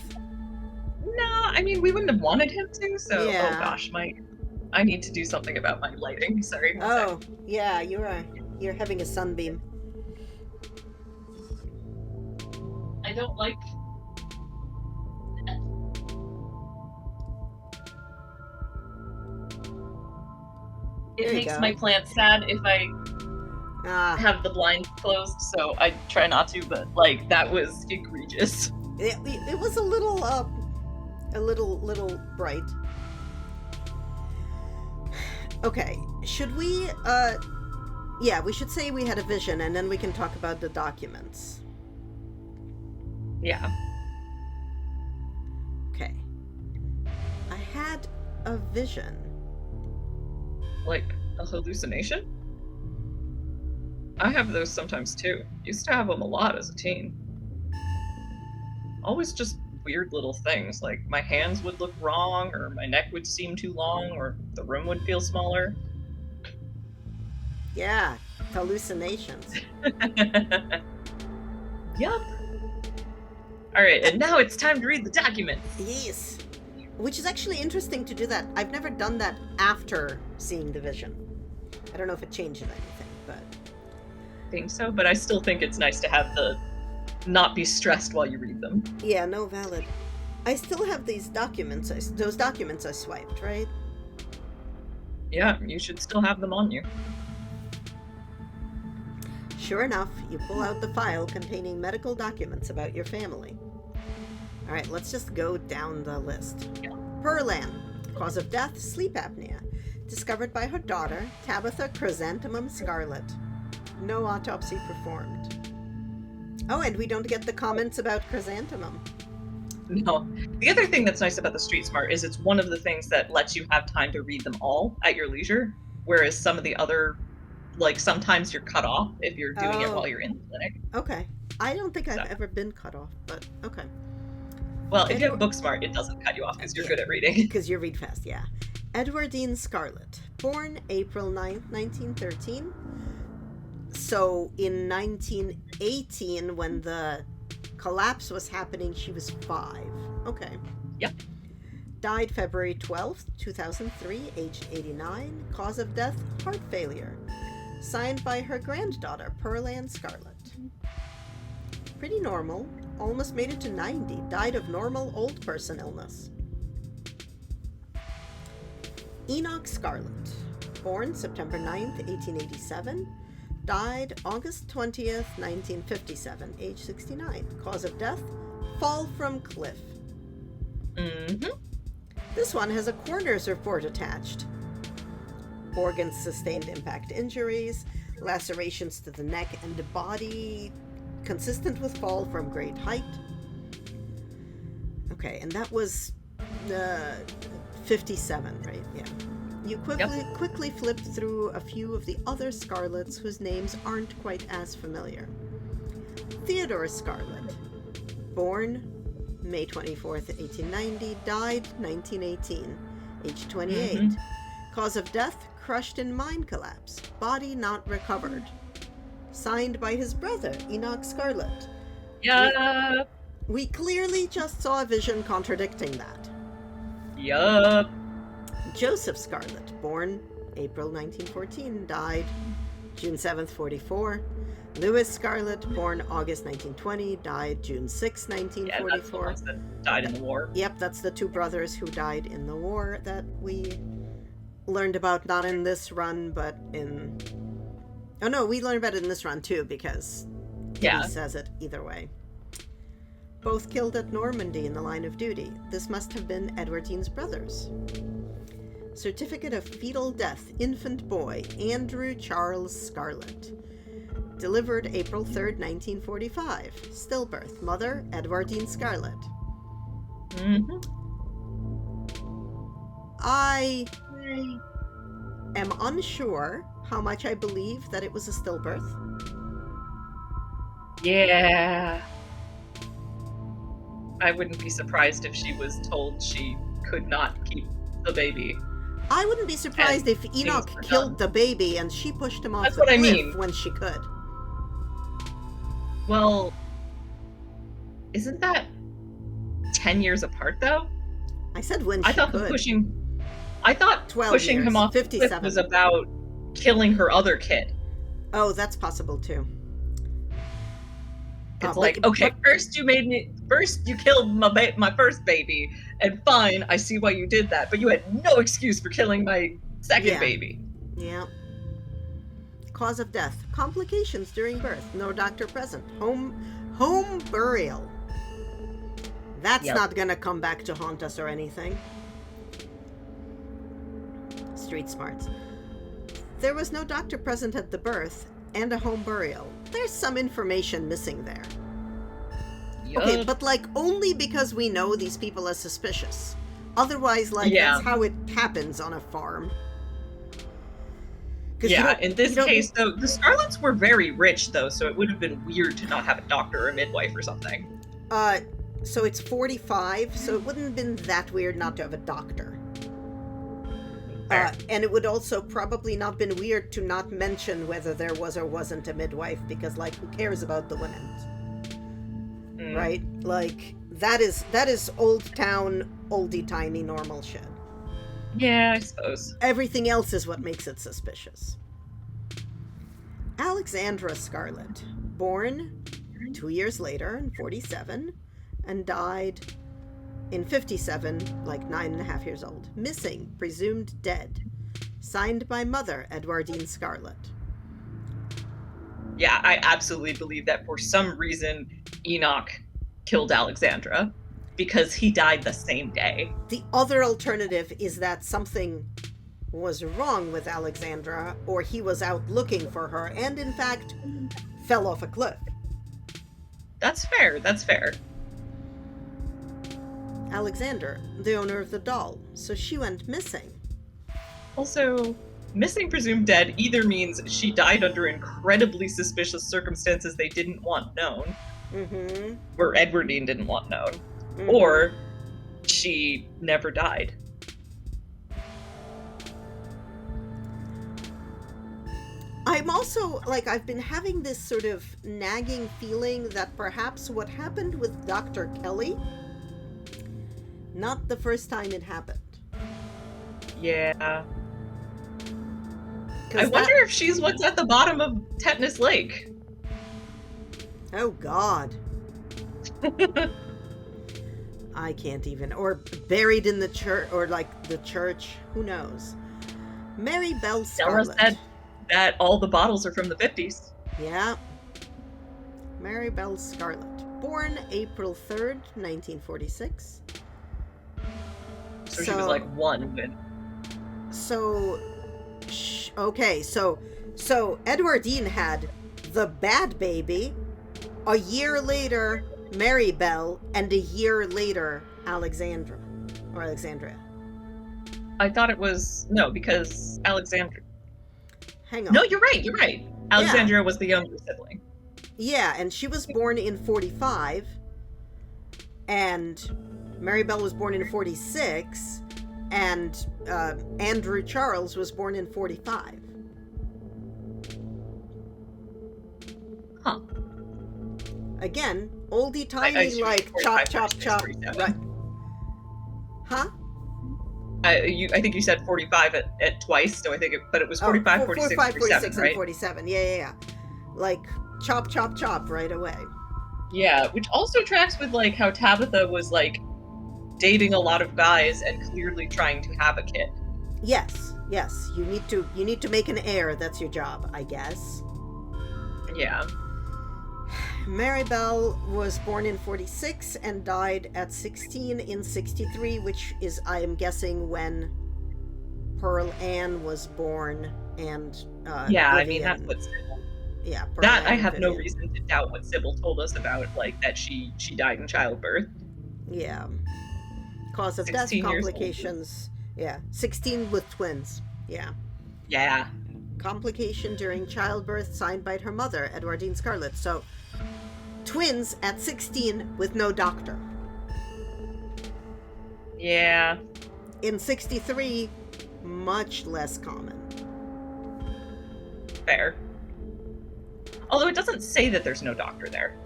No, I mean, we wouldn't have wanted him to, so... Yeah. Oh gosh, I need to do something about my lighting. Sorry. Oh, yeah, you're having a sunbeam. I don't like... It There you makes go. my plants sad if I Ah, have the blinds closed, so I try not to, but, like, that was egregious. it was a little bright. Okay, should we, yeah, we should say we had a vision, and then we can talk about the documents. Yeah. Okay. I had a vision. Like, a hallucination? I have those sometimes too. Used to have them a lot as a teen. Always just weird little things, like my hands would look wrong, or my neck would seem too long, or the room would feel smaller. Yeah, hallucinations. Yup. Alright, and now it's time to read the documents. Yes. Which is actually interesting to do that. I've never done that after seeing the vision. I don't know if it changes anything, but... I think so, but I still think it's nice to have the not be stressed while you read them. Yeah, no, valid. I still have these documents, those documents I swiped, right? Yeah, you should still have them on you. Sure enough, you pull out the file containing medical documents about your family. Alright, let's just go down the list. Yeah. Pearlan, cause of death, sleep apnea. Discovered by her daughter, Tabitha Chrysanthemum Scarlet. No autopsy performed. Oh, and we don't get the comments about Chrysanthemum. No. The other thing that's nice about the Street Smart is it's one of the things that lets you have time to read them all at your leisure, whereas some of the other, like, sometimes you're cut off if you're doing it while you're in the clinic. Okay. I don't think I've ever been cut off, but okay. Well, if you have Booksmart, it doesn't cut you off because you're good at reading. Because you read fast, yeah. Edwardine Scarlet, born April 9th, 1913. So in 1918, when the collapse was happening, she was 5. Okay. Yep. Died February 12th, 2003, aged 89. Cause of death, heart failure. Signed by her granddaughter, Pearlan Scarlet. Pretty normal. Almost made it to 90. Died of normal old person illness. Enoch Scarlet. Born September 9th, 1887. Died August 20th, 1957. Age 69. Cause of death, fall from cliff. Mm-hmm. This one has a coroner's report attached. Organs sustained impact injuries, lacerations to the neck and the body, consistent with fall from great height. Okay, and that was 57, right? Yeah. You quickly flipped through a few of the other Scarlets whose names aren't quite as familiar. Theodore Scarlet, born May 24th, 1890, died 1918, age 28. Mm-hmm. Cause of death, crushed in mine collapse, body not recovered. Signed by his brother, Enoch Scarlet. Yup. We clearly just saw a vision contradicting that. Yup. Joseph Scarlet, born April 1914, died June 7th, 44. Louis Scarlet, born August 1920, died June 6, 1944. Yeah, that's the ones that died in the war. Yep, that's the 2 brothers who died in the war that we learned about, not in this run, but in... Oh no, we learned about it in this run too, because Kitty Yeah. says it either way. Both killed at Normandy in the line of duty. This must have been Edwardine's brothers. Certificate of fetal death, infant boy, Andrew Charles Scarlet. Delivered April 3rd, 1945. Stillbirth, mother, Edwardine Scarlet. Mm-hmm. I am unsure how much I believe that it was a stillbirth. Yeah. I wouldn't be surprised if she was told she could not keep the baby. I wouldn't be surprised if Enoch killed the baby and she pushed him off the cliff when she could. Well, isn't that 10 years apart, though? I said when she could. I thought 12 pushing years, him off 57. the cliff was about killing her other kid. Oh, that's possible, too. It's like, okay, first you killed my first baby, and fine, I see why you did that, but you had no excuse for killing my second baby. Yeah. Cause of death. Complications during birth. No doctor present. Home burial. That's not gonna come back to haunt us or anything. Street smarts. There was no doctor present at the birth and a home burial. There's some information missing there. Okay, but like only because we know these people are suspicious. Otherwise, that's how it happens on a farm. Yeah, in this case, though, the Scarlets were very rich, though, so it would have been weird to not have a doctor or a midwife or something. So it's 45, so it wouldn't have been that weird not to have a doctor. And it would also probably not been weird to not mention whether there was or wasn't a midwife, because, like, who cares about the women? Right? Like, that is old town, oldie-timey normal shit. Yeah, I suppose. Everything else is what makes it suspicious. Alexandra Scarlet, born 2 years later in 47, and died in 57, like 9.5 years old. Missing, presumed dead. Signed by mother, Edwardine Scarlet. Yeah, I absolutely believe that for some reason Enoch killed Alexandra, because he died the same day. The other alternative is that something was wrong with Alexandra, or he was out looking for her, and in fact, fell off a cliff. That's fair, that's fair. Alexander, the owner of the doll, so she went missing. Also, missing presumed dead either means she died under incredibly suspicious circumstances they didn't want known, or Edwardine didn't want known, or she never died. I'm also, like, I've been having this sort of nagging feeling that perhaps what happened with Dr. Kelly, not the first time it happened. Yeah. I wonder if she's what's at the bottom of Tetanus Lake. Oh, God. I can't even. Or buried in the church, or like the church. Who knows? Mary Bell Scarlet. Della said that all the bottles are from the 50s. Yeah. Mary Bell Scarlet. Born April 3rd, 1946. So she was like one when... Okay, so Edwardine had the bad baby, a year later Mary Bell, and a year later Alexandria. I thought it was... No, because Alexandria... Hang on. No, you're right. Alexandria was the younger sibling. Yeah, and she was born in 45, and Mary Bell was born in 46, and Andrew Charles was born in 45. Huh. Again, oldie-timey, like, chop, chop, chop. Right. Huh? I think you said 45 at twice, so I think but it was 45, 46, 47, right? And 47, yeah. Like, chop, chop, chop right away. Yeah, which also tracks with, like, how Tabitha was, like, dating a lot of guys and clearly trying to have a kid. Yes. You need to make an heir. That's your job, I guess. Yeah. Maribel was born in 46 and died at 16 in 63, which is, I am guessing, when Pearl Ann was born, and Yeah, I mean, that's Vivian. what Sybil. Yeah, Pearl That I Ann and have no Vivian. reason to doubt what Sybil told us about, like, that she died in childbirth. Yeah. Cause of death, 16 years old is, complications. Yeah. 16 with twins. Yeah. yeah, Complication during childbirth, signed by her mother, Edwardine Scarlett. So, twins at 16 with no doctor. yeah, In 63, much less common. fair. Although it doesn't say that there's no doctor there.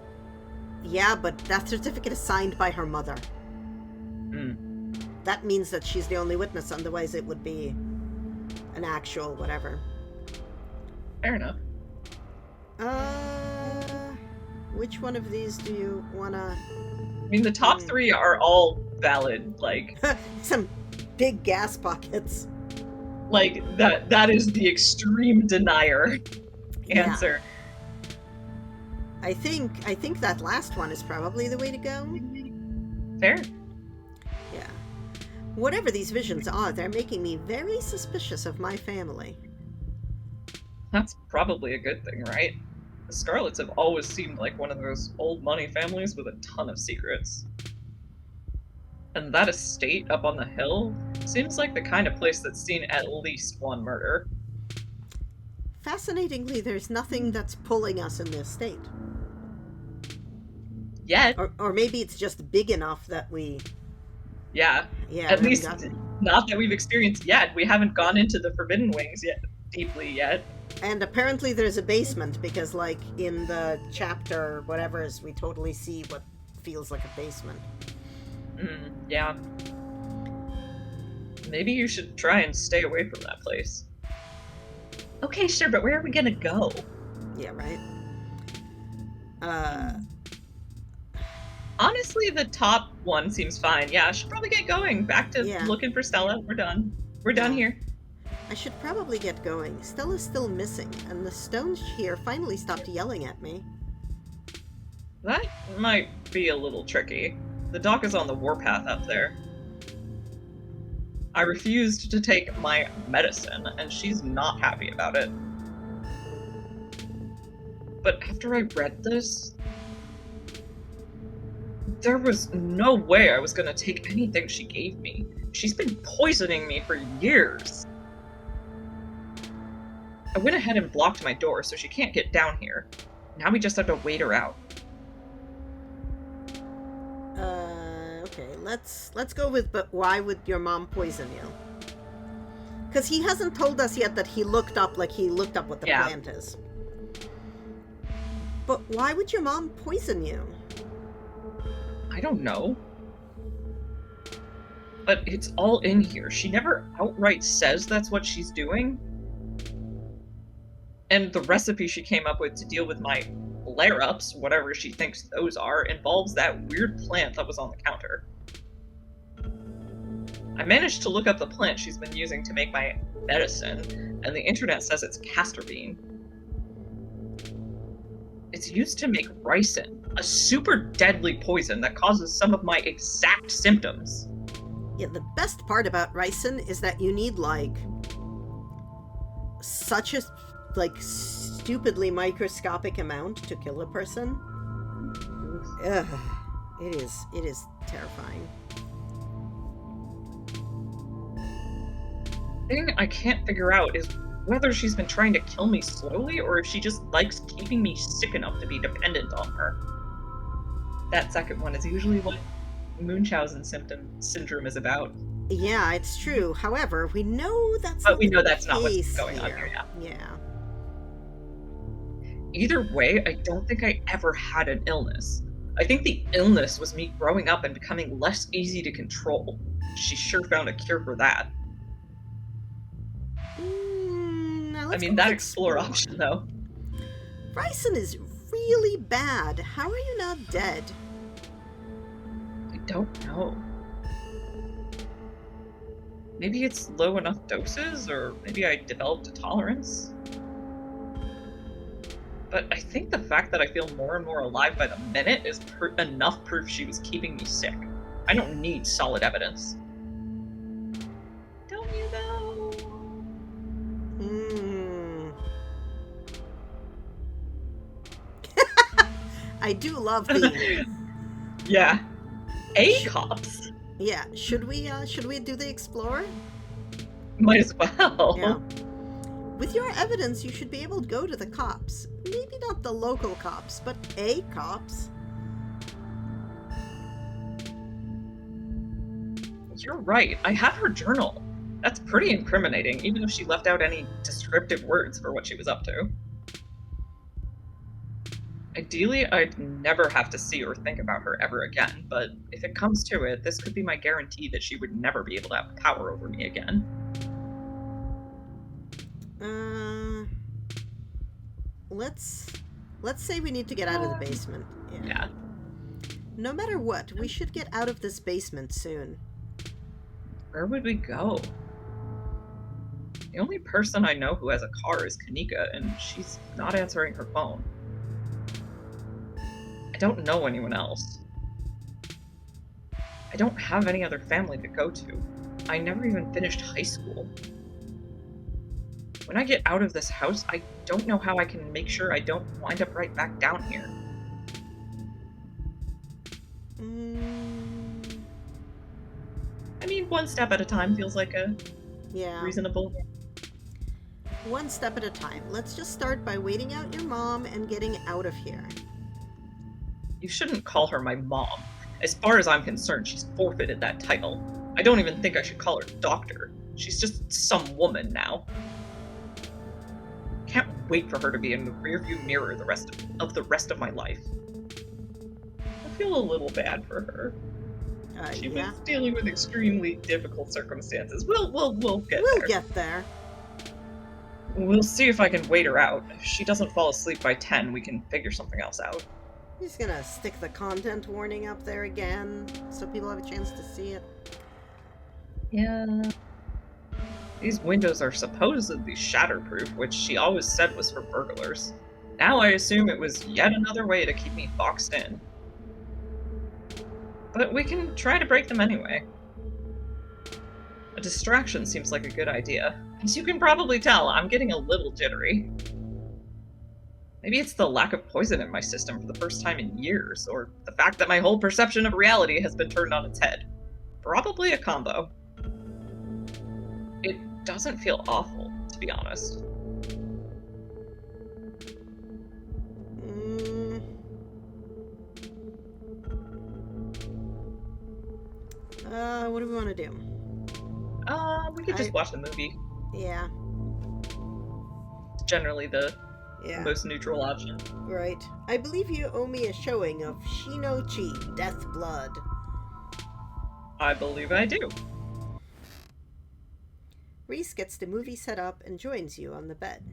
Yeah, but that certificate is signed by her mother. Mm, That means that she's the only witness, otherwise it would be an actual whatever. fair enough. Uh, which one of these do you wanna... I mean, the top three are all valid, like... Some big gas pockets. Like, that is the extreme denier Yeah. answer. I think that last one is probably the way to go. Fair. Yeah. Whatever these visions are, they're making me very suspicious of my family. That's probably a good thing, right? The Scarlets have always seemed like one of those old money families with a ton of secrets. And that estate up on the hill seems like the kind of place that's seen at least one murder. Fascinatingly, there's nothing that's pulling us in this state. Yet. Or maybe it's just big enough that we... Yeah. Yeah, At we least haven't gotten... not that we've experienced yet. We haven't gone into the Forbidden Wings yet, deeply yet. And apparently there's a basement, because, like, in the chapter, whatever, we totally see what feels like a basement. Yeah. Maybe you should try and stay away from that place. Okay, sure, but where are we gonna go? Yeah, right? Honestly, the top one seems fine. Yeah, I should probably get going. Back to looking for Stella. We're done. We're done here. I should probably get going. Stella's still missing, and the stones here finally stopped yelling at me. That might be a little tricky. The dock is on the warpath up there. I refused to take my medicine, and she's not happy about it. But after I read this, there was no way I was gonna take anything she gave me. She's been poisoning me for years. I went ahead and blocked my door so she can't get down here. Now we just have to wait her out. Okay, let's go with, but why would your mom poison you? Because he hasn't told us yet that he looked up what the plant is. But why would your mom poison you? I don't know. But it's all in here. She never outright says that's what she's doing. And the recipe she came up with to deal with my flare-ups, whatever she thinks those are, involves that weird plant that was on the counter. I managed to look up the plant she's been using to make my medicine, and the internet says it's castor bean. It's used to make ricin, a super deadly poison that causes some of my exact symptoms. Yeah, the best part about ricin is that you need, like, such a, like, stupidly microscopic amount to kill a person. Ugh. It is terrifying. The thing I can't figure out is whether she's been trying to kill me slowly or if she just likes keeping me sick enough to be dependent on her. That second one is usually what Munchausen syndrome is about. Yeah, it's true. However, we know that's But we know that's not what's going on here, Yeah. Either way, I don't think I ever had an illness. I think the illness was me growing up and becoming less easy to control. She sure found a cure for that. I mean, that explore option, though. Ricin is really bad. How are you not dead? I don't know. Maybe it's low enough doses, or maybe I developed a tolerance? But I think the fact that I feel more and more alive by the minute is enough proof she was keeping me sick. I don't need solid evidence. Don't you though? Hmm. I do love the. Yeah. A Sh- cops. yeah. Should we do the explorer? Might as Yeah. well. With your evidence, you should be able to go to the cops. Maybe not the local cops, but a cops. You're right. I have her journal. That's pretty incriminating, even if she left out any descriptive words for what she was up to. Ideally, I'd never have to see or think about her ever again, but if it comes to it, this could be my guarantee that she would never be able to have power over me again. Uh, let's let's say we need to get out of the basement. Yeah. Yeah. No matter what, we should get out of this basement soon. Where would we go? The only person I know who has a car is Kanika, and she's not answering her phone. I don't know anyone else. I don't have any other family to go to. I never even finished high school. When I get out of this house, I don't know how I can make sure I don't wind up right back down here. Mm, I mean, one step at a time feels like a yeah. reasonable. One step at a time. Let's just start by waiting out your mom and getting out of here. You shouldn't call her my mom. As far as I'm concerned, she's forfeited that title. I don't even think I should call her doctor. She's just some woman now. Can't wait for her to be in the rearview mirror the rest of my life. I feel a little bad for her. She Yeah. was dealing with extremely difficult circumstances. We'll get We'll there. get there. We'll see if I can wait her out. If she doesn't fall asleep by 10, we can figure something else out. I'm just gonna stick the content warning up there again so people have a chance to see it. Yeah. These windows are supposedly shatterproof, which she always said was for burglars. Now I assume it was yet another way to keep me boxed in. But we can try to break them anyway. A distraction seems like a good idea. As you can probably tell, I'm getting a little jittery. Maybe it's the lack of poison in my system for the first time in years, or the fact that my whole perception of reality has been turned on its head. Probably a combo. It doesn't feel awful, to be honest. Mm. What do we want to do? We could just watch the movie. Yeah. It's generally the Yeah. most neutral option. Right. I believe you owe me a showing of Shino-Chi, Death Blood. I believe I do. Reese gets the movie set up and joins you on the bed.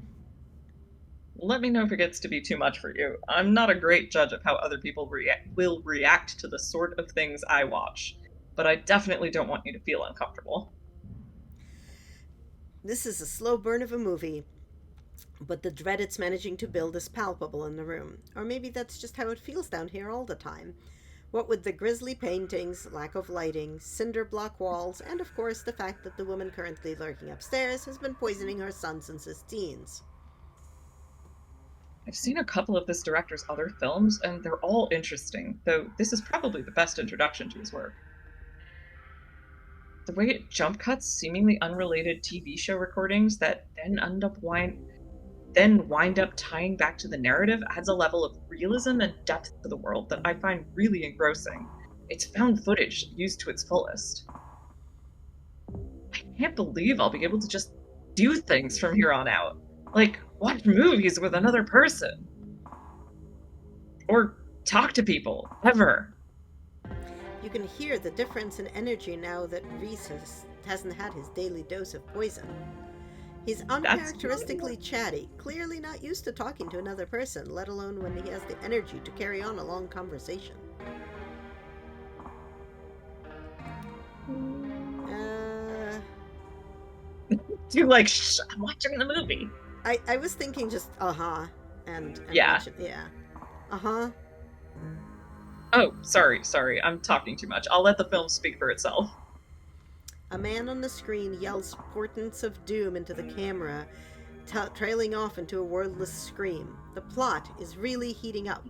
Let me know if it gets to be too much for you. I'm not a great judge of how other people will react to the sort of things I watch, but I definitely don't want you to feel uncomfortable. This is a slow burn of a movie, but the dread it's managing to build is palpable in the room. Or maybe that's just how it feels down here all the time. What with the grisly paintings, lack of lighting, cinder block walls, and of course the fact that the woman currently lurking upstairs has been poisoning her son since his teens. I've seen a couple of this director's other films, and they're all interesting, though this is probably the best introduction to his work. The way it jump cuts seemingly unrelated TV show recordings that then wind up tying back to the narrative adds a level of realism and depth to the world that I find really engrossing. It's found footage used to its fullest. I can't believe I'll be able to just do things from here on out. Like, watch movies with another person. Or talk to people, ever. You can hear the difference in energy now that Reese hasn't had his daily dose of poison. He's uncharacteristically chatty, clearly not used to talking to another person, let alone when he has the energy to carry on a long conversation. You're like, shh, I'm watching the movie. I was thinking just, uh-huh. and Yeah. mention, yeah. Uh-huh. Oh, sorry. I'm talking too much. I'll let the film speak for itself. A man on the screen yells portents of doom into the camera, trailing off into a wordless scream. The plot is really heating up.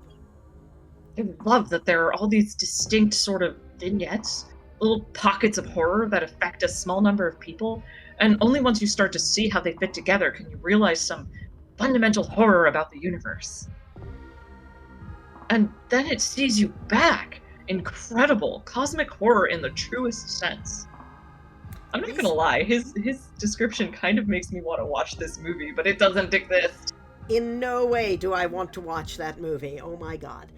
I love that there are all these distinct sort of vignettes, little pockets of horror that affect a small number of people, and only once you start to see how they fit together can you realize some fundamental horror about the universe. And then it sees you back. Incredible cosmic horror in the truest sense. I'm not gonna Reese, lie, his description kind of makes me want to watch this movie, but it doesn't exist. in no way do I want to watch that movie. Oh my god.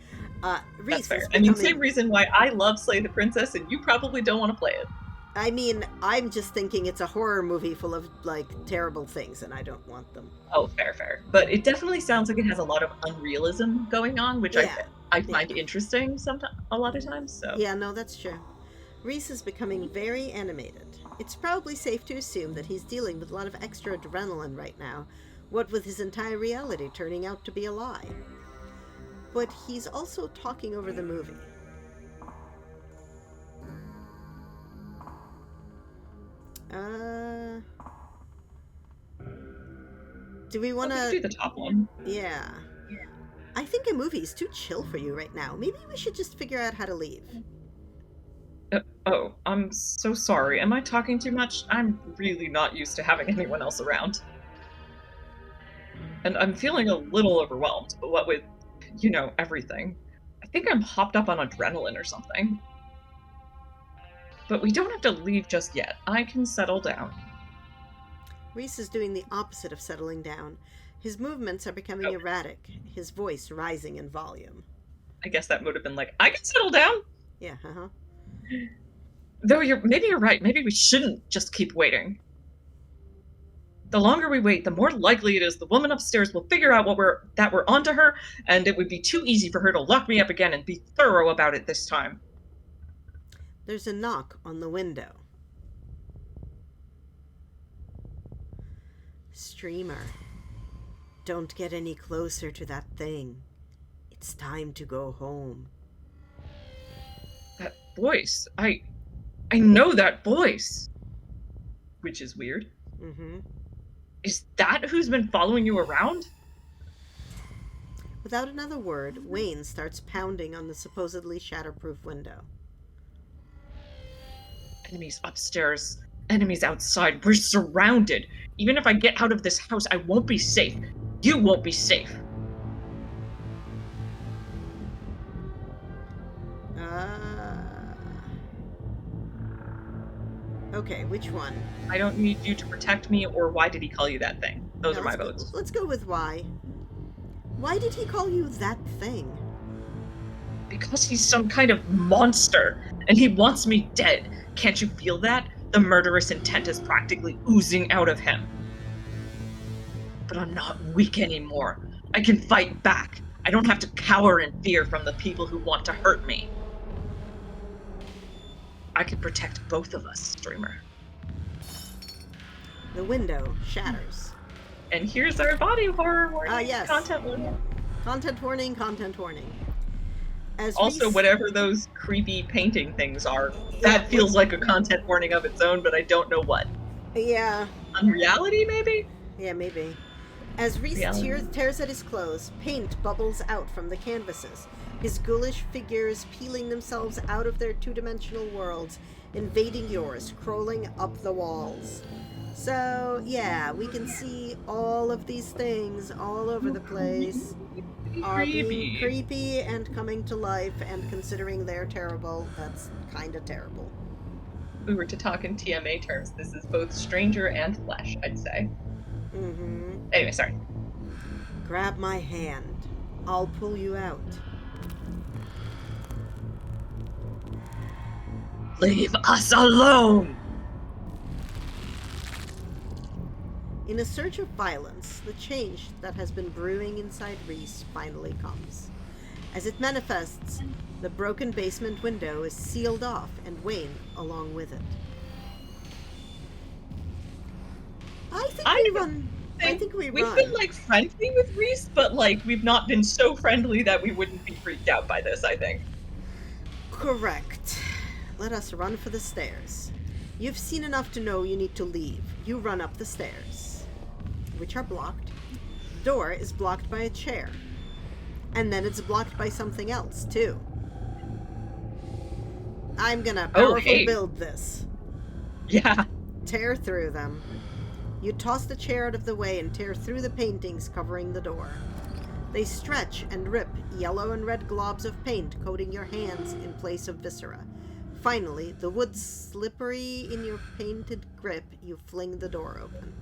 That's Reese is fair. I mean, same becoming. reason why I love Slay the Princess, and you probably don't want to play it. I mean, I'm just thinking it's a horror movie full of, like, terrible things, and I don't want them. Oh, fair. But it definitely sounds like it has a lot of unrealism going on, which I Yeah. I Yeah. find interesting sometimes a lot of times. So Yeah, no, that's true. Reese is becoming very animated. It's probably safe to assume that he's dealing with a lot of extra adrenaline right now, what with his entire reality turning out to be a lie. But he's also talking over the movie. Uh. Do we want we can to. do the top one. Yeah. I think a movie is too chill for you right now. Maybe we should just figure out how to leave. Oh, I'm so sorry. Am I talking too much? I'm really not used to having anyone else around. And I'm feeling a little overwhelmed, but what with, everything. I think I'm hopped up on adrenaline or something. But we don't have to leave just yet. I can settle down. Reese is doing the opposite of settling down. His movements are becoming Oh, erratic, his voice rising in volume. I guess that would have been like, I can settle down. Yeah, uh-huh. Though maybe you're right. Maybe we shouldn't just keep waiting. The longer we wait, the more likely it is the woman upstairs will figure out we're onto her, and it would be too easy for her to lock me up again and be thorough about it this time. There's a knock on the window. Streamer, don't get any closer to that thing. It's time to go home. That voice. I know that voice. Which is weird. Mm-hmm. Is that who's been following you around? Without another word, Wayne starts pounding on the supposedly shatterproof window. Enemies upstairs. Enemies outside. We're surrounded. Even if I get out of this house, I won't be safe. You won't be safe. Okay, which one? I don't need you to protect me, or why did he call you that thing? Those Now, are my votes. Let's go with why. Why did he call you that thing? Because he's some kind of monster, and he wants me dead. Can't you feel that? The murderous intent is practically oozing out of him. But I'm not weak anymore. I can fight back. I don't have to cower in fear from the people who want to hurt me. I can protect both of us, streamer. The window shatters. And here's our body horror warning. Yes. Content warning. Content warning, content warning. As Also, whatever those creepy painting things are, that feels like a content warning of its own, but I don't know what. Yeah. Unreality, maybe? Yeah, maybe. As Reese tears at his clothes, paint bubbles out from the canvases, his ghoulish figures peeling themselves out of their two-dimensional worlds, invading yours, crawling up the walls. So, yeah, we can see all of these things all over the place are being creepy and coming to life, and considering they're terrible, that's kind of terrible. If we were to talk in TMA terms, this is both stranger and flesh, I'd say. Mm-hmm. Anyway, sorry. Grab my hand. I'll pull you out. Leave us alone! In a surge of violence, the change that has been brewing inside Reese finally comes. As it manifests, the broken basement window is sealed off, and Wayne along with it. I think we run I thing. think we We've been, run. like, friendly with Reese, but, like, we've not been so friendly that we wouldn't be freaked out by this, I think. Correct. Let us run for the stairs. You've seen enough to know you need to leave. You run up the stairs, which are blocked. Door is blocked by a chair. And then it's blocked by something else, too. I'm gonna Oh, powerful hey. build this. Yeah. Tear through them. You toss the chair out of the way and tear through the paintings covering the door. They stretch and rip, yellow and red globs of paint coating your hands in place of viscera. Finally, the wood slippery in your painted grip, you fling the door open.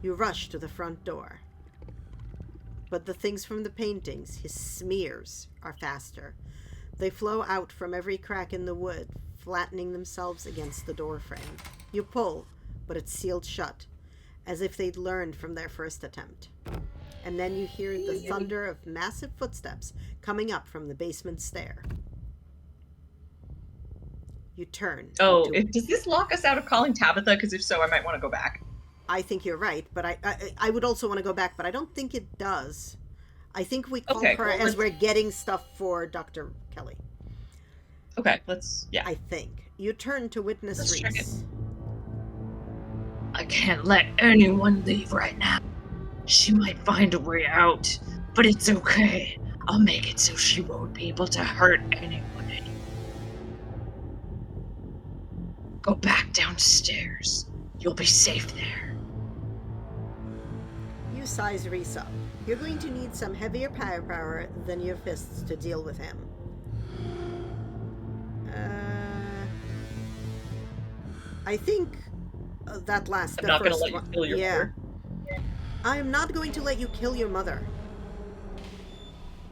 You rush to the front door. But the things from the paintings, his smears, are faster. They flow out from every crack in the wood, flattening themselves against the door frame. You pull, but it's sealed shut, as if they'd learned from their first attempt. And then you hear the thunder of massive footsteps coming up from the basement stair. You turn. Oh, does this lock us out of calling Tabitha? Because if so, I might want to go back. I think you're right, but I would also want to go back, but I don't think it does. I think we call her well, as we're getting stuff for Dr. Kelly. Okay, yeah. I think. You turn to witness Let's check it. Reese. I can't let anyone leave right now. She might find a way out, but it's okay. I'll make it so she won't be able to hurt anyone anymore. Go back downstairs. You'll be safe there. You size Reese up. You're going to need some heavier power than your fists to deal with him. I think that last. I'm not going to let you kill your mother. I am not going to let you kill your mother.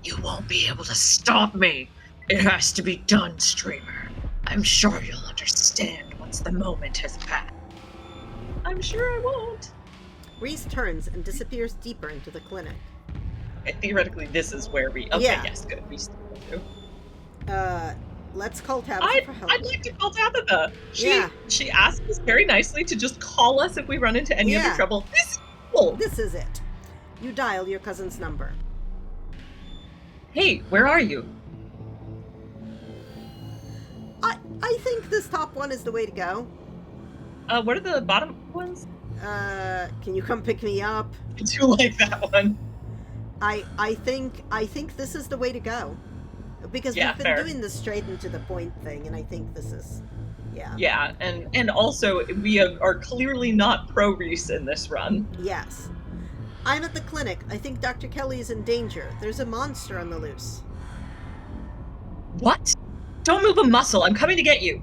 You won't be able to stop me. It has to be done, streamer. I'm sure you'll understand once the moment has passed. I'm sure I won't. Reese turns and disappears deeper into the clinic. Okay, theoretically, this is where we... Okay, yes, good. We still do. Let's call Tabitha for help. I'd like to call Tabitha. She asked us very nicely to just call us if we run into any other trouble. This is cool. This is it. You dial your cousin's number. Hey, where are you? I think this top one is the way to go. What are the bottom ones? Can you come pick me up? I do like that one. I think this is the way to go. Because we've been doing the straight and to the point thing, and I think this is, Yeah, and also, we are clearly not pro-Reese in this run. Yes. I'm at the clinic. I think Dr. Kelly is in danger. There's a monster on the loose. What? Don't move a muscle. I'm coming to get you.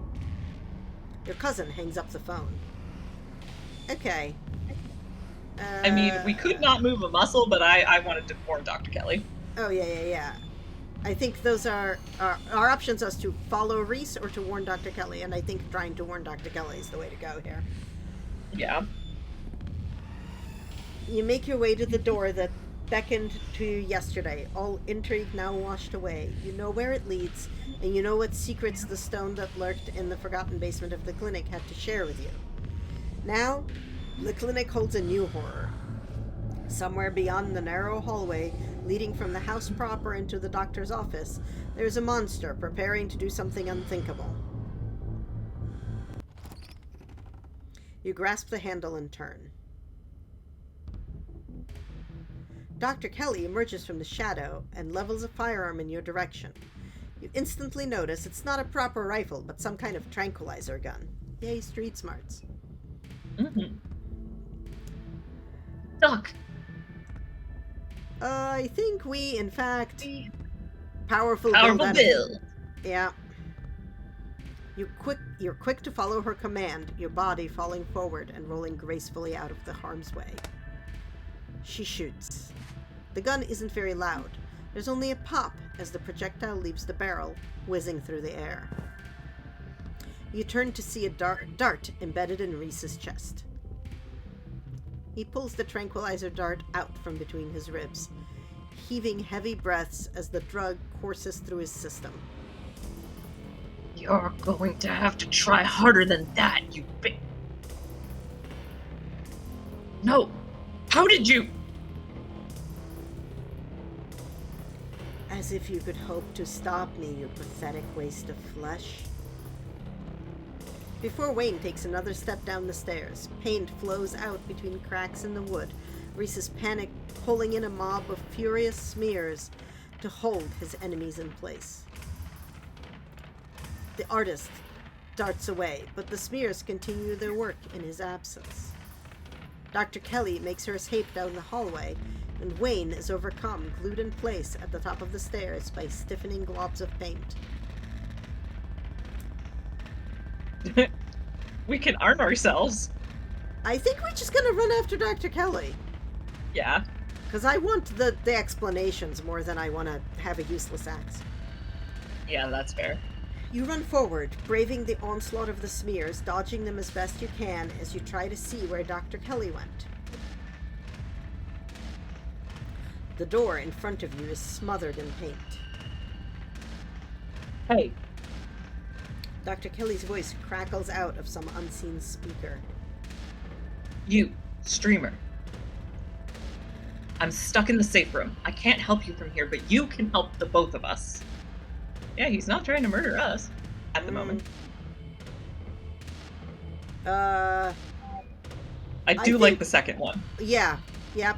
Your cousin hangs up the phone. Okay. I mean, we could not move a muscle, but I wanted to warn Dr. Kelly. Oh, yeah. I think those are our options as to follow Reese or to warn Dr. Kelly, and I think trying to warn Dr. Kelly is the way to go here. Yeah. You make your way to the door that beckoned to you yesterday, all intrigue now washed away. You know where it leads, and you know what secrets the stone that lurked in the forgotten basement of the clinic had to share with you. Now, the clinic holds a new horror. Somewhere beyond the narrow hallway leading from the house proper into the doctor's office, there's a monster preparing to do something unthinkable. You grasp the handle and turn. Dr. Kelly emerges from the shadow and levels a firearm in your direction. You instantly notice it's not a proper rifle, but some kind of tranquilizer gun. Yay, street smarts. Mm-hmm. Doc. I think we, in fact, powerful build. Yeah. You're quick to follow her command, your body falling forward and rolling gracefully out of the harm's way. She shoots. The gun isn't very loud. There's only a pop as the projectile leaves the barrel, whizzing through the air. You turn to see a dart embedded in Reese's chest. He pulls the tranquilizer dart out from between his ribs, heaving heavy breaths as the drug courses through his system. You're going to have to try harder than that, you bitch. No! How did you? As if you could hope to stop me, you pathetic waste of flesh. Before Wayne takes another step down the stairs, paint flows out between cracks in the wood. Reese is panicked, pulling in a mob of furious smears to hold his enemies in place. The artist darts away, but the smears continue their work in his absence. Dr. Kelly makes her escape down the hallway, and Wayne is overcome, glued in place at the top of the stairs by stiffening globs of paint. We can arm ourselves. I think we're just gonna run after Dr. Kelly. Yeah. Because I want the explanations more than I want to have a useless axe. Yeah, that's fair. You run forward, braving the onslaught of the smears, dodging them as best you can as you try to see where Dr. Kelly went. The door in front of you is smothered in paint. Hey. Dr. Kelly's voice crackles out of some unseen speaker. You, streamer. I'm stuck in the safe room. I can't help you from here, but you can help the both of us. Yeah, he's not trying to murder us at the moment. I do like the second one. Yeah, yep.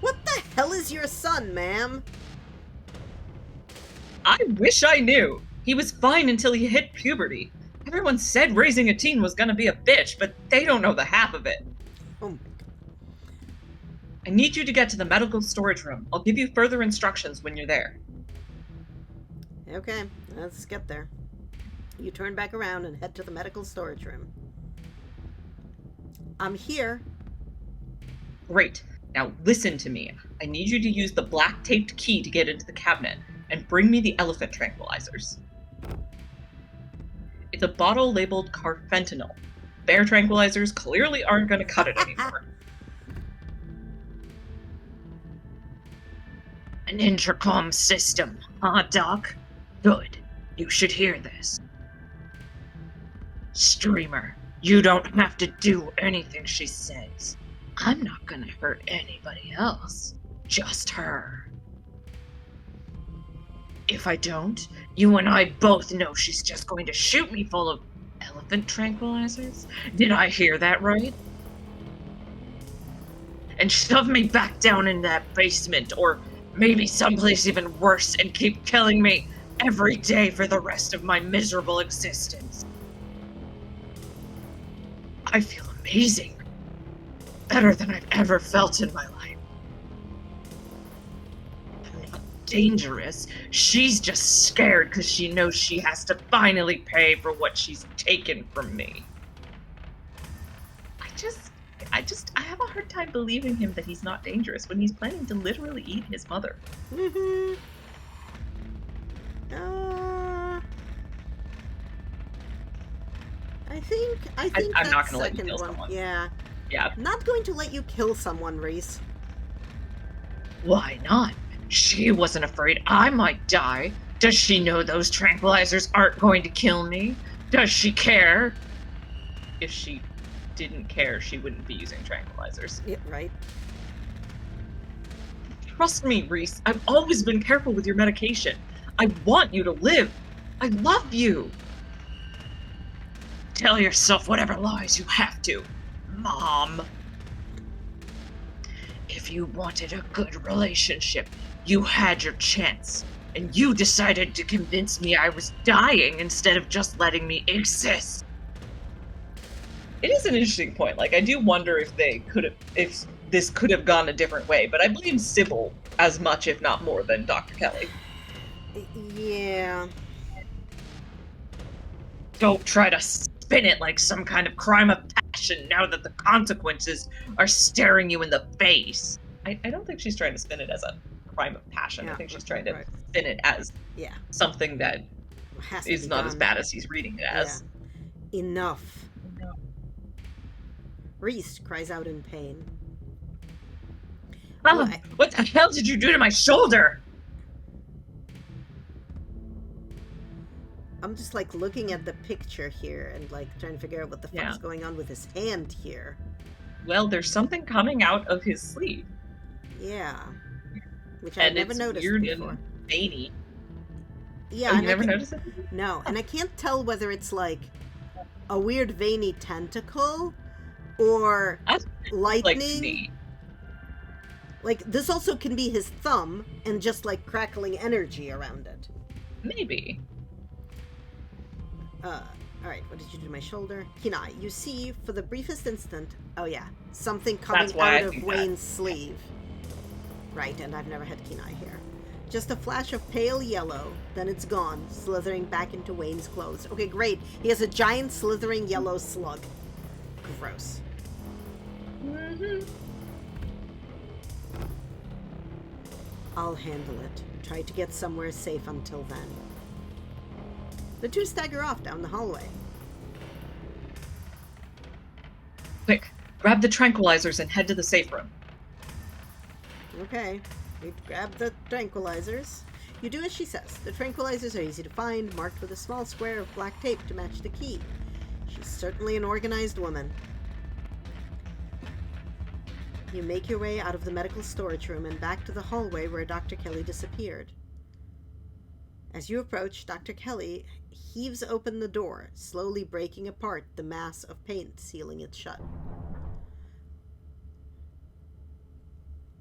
What the hell is your son, ma'am? I wish I knew. He was fine until he hit puberty. Everyone said raising a teen was gonna be a bitch, but they don't know the half of it. Oh my God. I need you to get to the medical storage room. I'll give you further instructions when you're there. Okay, let's get there. You turn back around and head to the medical storage room. I'm here. Great. Now listen to me. I need you to use the black taped key to get into the cabinet and bring me the elephant tranquilizers. It's a bottle labeled carfentanil. Bear tranquilizers clearly aren't going to cut it anymore. An intercom system, huh, Doc? Good. You should hear this. Streamer, you don't have to do anything she says. I'm not gonna hurt anybody else. Just her. If I don't, you and I both know she's just going to shoot me full of elephant tranquilizers. Did I hear that right? And shove me back down in that basement, or maybe someplace even worse, and keep killing me every day for the rest of my miserable existence. I feel amazing. Better than I've ever felt in my life. I'm not dangerous. She's just scared because she knows she has to finally pay for what she's taken from me. I have a hard time believing him that he's not dangerous when he's planning to literally eat his mother. Mm-hmm. I think I'm not that gonna let you second kill one. someone. Yeah. Yeah. I'm not going to let you kill someone, Reese. Why not? She wasn't afraid I might die. Does she know those tranquilizers aren't going to kill me? Does she care? If she didn't care, she wouldn't be using tranquilizers. Yeah, right. Trust me, Reese. I've always been careful with your medication. I want you to live. I love you. Tell yourself whatever lies you have to, Mom. If you wanted a good relationship, you had your chance, and you decided to convince me I was dying instead of just letting me exist. It is an interesting point. Like, I do wonder if this could have gone a different way, but I blame Sybil as much, if not more, than Dr. Kelly. Yeah. Don't try to spin it like some kind of crime of passion now that the consequences are staring you in the face. I don't think she's trying to spin it as a crime of passion. Yeah, I think she's trying to right. spin it as something that Has to is be not done. as bad as he's reading it as. Yeah. Enough. Reese cries out in pain. Oh, what the hell did you do to my shoulder? I'm just like looking at the picture here and like trying to figure out what the fuck's going on with his hand here. Well, there's something coming out of his sleeve, Yeah, which I've and never it's noticed weird before. and veiny. Oh, Yeah, you and I never can noticed it before? no, Huh. and I can't tell whether it's like a weird veiny tentacle or That's like to lightning. me. Like this also can be his thumb and just like crackling energy around it. Maybe. Uh, all right, what did you do to my shoulder? Hina, you see for the briefest instant, oh yeah, something That's coming why out I of think that. Wayne's sleeve. Right, and I've never had Kenai here. Just a flash of pale yellow, then it's gone, slithering back into Wayne's clothes. Okay, great. He has a giant slithering yellow slug. Gross. Hmm. I'll handle it. Try to get somewhere safe until then. The two stagger off down the hallway. Quick, grab the tranquilizers and head to the safe room. Okay, we grab the tranquilizers. You do as she says. The tranquilizers are easy to find, marked with a small square of black tape to match the key. She's certainly an organized woman. You make your way out of the medical storage room and back to the hallway where Dr. Kelly disappeared. As you approach, Dr. Kelly heaves open the door, slowly breaking apart the mass of paint sealing it shut.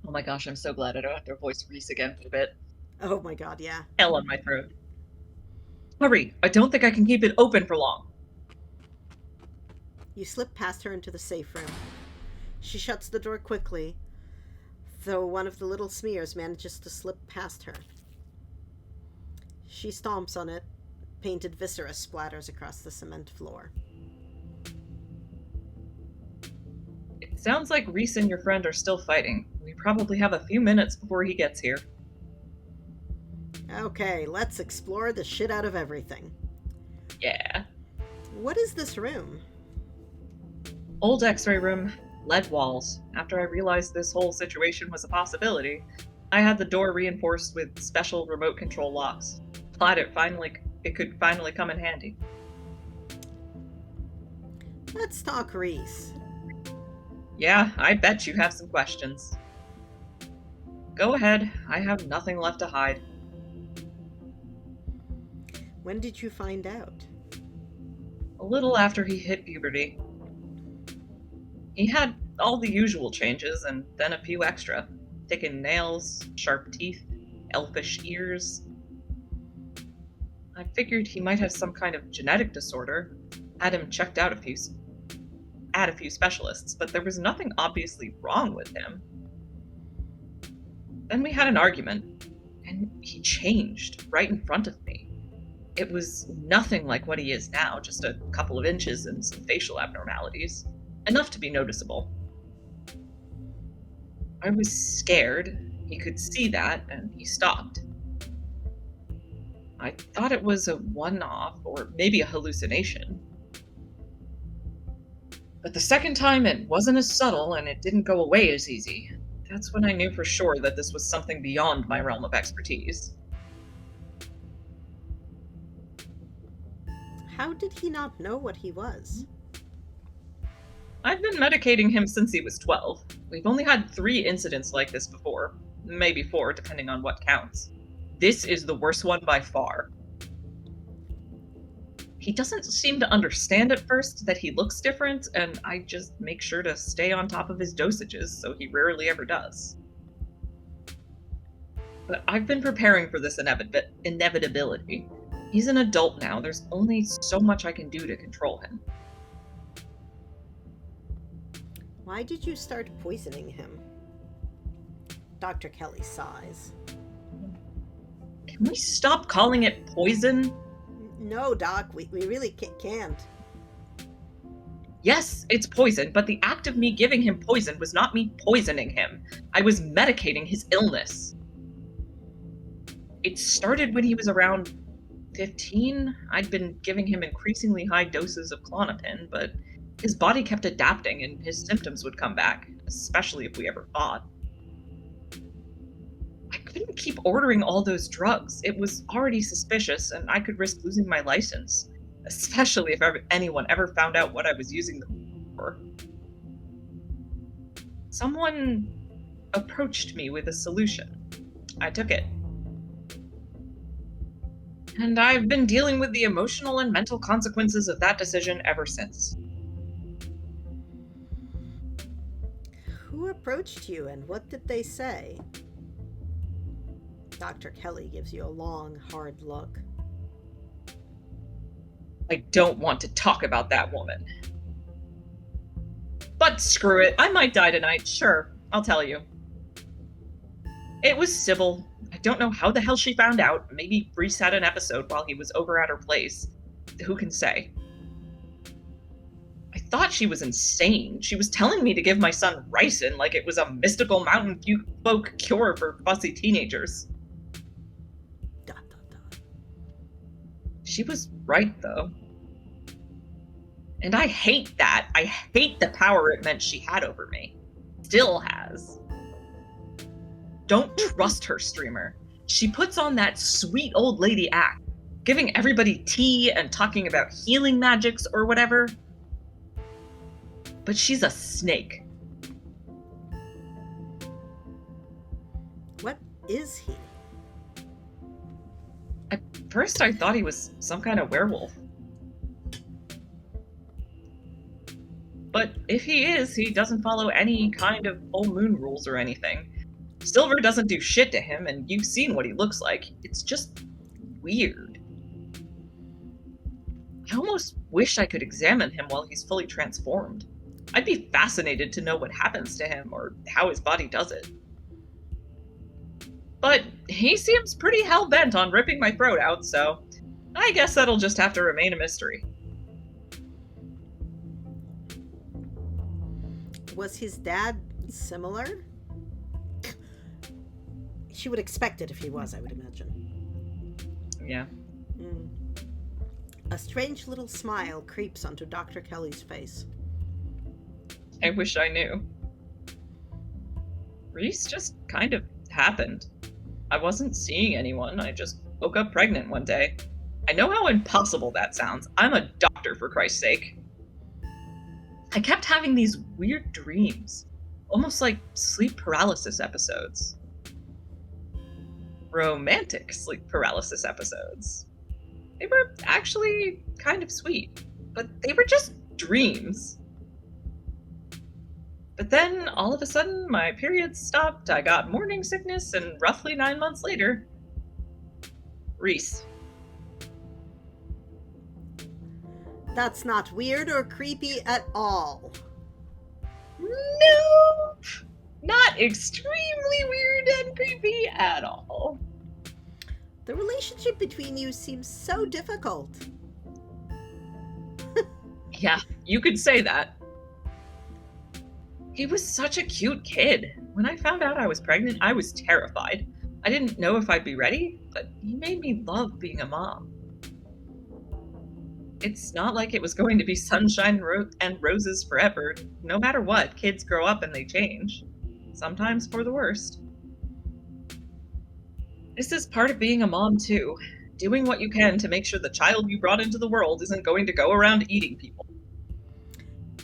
Oh my gosh, I'm so glad I don't have to voice Reese again for a bit. Oh my god, yeah. Hell on my throat. Hurry, I don't think I can keep it open for long. You slip past her into the safe room. She shuts the door quickly, though one of the little smears manages to slip past her. She stomps on it. Painted viscera splatters across the cement floor. It sounds like Reese and your friend are still fighting. We probably have a few minutes before he gets here. Okay, let's explore the shit out of everything. Yeah. What is this room? Old x-ray room, lead walls. After I realized this whole situation was a possibility, I had the door reinforced with special remote control locks. Glad it could finally come in handy. Let's talk Reese. Yeah, I bet you have some questions. Go ahead, I have nothing left to hide. When did you find out? A little after he hit puberty. He had all the usual changes and then a few extra. Thickened nails, sharp teeth, elfish ears. I figured he might have some kind of genetic disorder. Had him checked out at a few specialists, but there was nothing obviously wrong with him. Then we had an argument, and he changed right in front of me. It was nothing like what he is now, just a couple of inches and some facial abnormalities. Enough to be noticeable. I was scared. He could see that, and he stopped. I thought it was a one-off, or maybe a hallucination. But the second time, it wasn't as subtle, and it didn't go away as easy. That's when I knew for sure that this was something beyond my realm of expertise. How did he not know what he was? I've been medicating him since he was 12. We've only had 3 incidents like this before. Maybe 4, depending on what counts. This is the worst one by far. He doesn't seem to understand at first that he looks different, and I just make sure to stay on top of his dosages, so he rarely ever does. But I've been preparing for this inevitability. He's an adult now, there's only so much I can do to control him. Why did you start poisoning him? Dr. Kelly sighs. Can we stop calling it poison? No, Doc, we really can't. Yes, it's poison, but the act of me giving him poison was not me poisoning him. I was medicating his illness. It started when he was around 15. I'd been giving him increasingly high doses of Klonopin, but his body kept adapting and his symptoms would come back, especially if we ever fought. I couldn't keep ordering all those drugs. It was already suspicious, and I could risk losing my license, especially if anyone ever found out what I was using them for. Someone approached me with a solution. I took it. And I've been dealing with the emotional and mental consequences of that decision ever since. Who approached you and what did they say? Dr. Kelly gives you a long, hard look. I don't want to talk about that woman. But screw it, I might die tonight, sure, I'll tell you. It was Sybil. I don't know how the hell she found out. Maybe Reese had an episode while he was over at her place. Who can say? I thought she was insane. She was telling me to give my son ricin like it was a mystical mountain folk cure for fussy teenagers. Dot, dot, dot. She was right, though. And I hate that. I hate the power it meant she had over me. Still has. Don't trust her, streamer. She puts on that sweet old lady act, giving everybody tea and talking about healing magics or whatever. But she's a snake. What is he? At first I thought he was some kind of werewolf. But if he is, he doesn't follow any kind of full moon rules or anything. Silver doesn't do shit to him, and you've seen what he looks like. It's just weird. I almost wish I could examine him while he's fully transformed. I'd be fascinated to know what happens to him, or how his body does it. But he seems pretty hell-bent on ripping my throat out, so I guess that'll just have to remain a mystery. Was his dad similar? She would expect it if he was, I would imagine. Yeah. A strange little smile creeps onto Dr. Kelly's face. I wish I knew. Reese just kind of happened. I wasn't seeing anyone, I just woke up pregnant one day. I know how impossible that sounds. I'm a doctor, for Christ's sake. I kept having these weird dreams, almost like sleep paralysis episodes. Romantic sleep paralysis episodes. They were actually kind of sweet, but they were just dreams. But then, all of a sudden, my periods stopped, I got morning sickness, and roughly 9 months later, Reese. That's not weird or creepy at all. No! Not extremely weird and creepy at all. The relationship between you seems so difficult. Yeah, you could say that. He was such a cute kid. When I found out I was pregnant, I was terrified. I didn't know if I'd be ready, but he made me love being a mom. It's not like it was going to be sunshine and roses forever. No matter what, kids grow up and they change. Sometimes for the worst. This is part of being a mom, too. Doing what you can to make sure the child you brought into the world isn't going to go around eating people.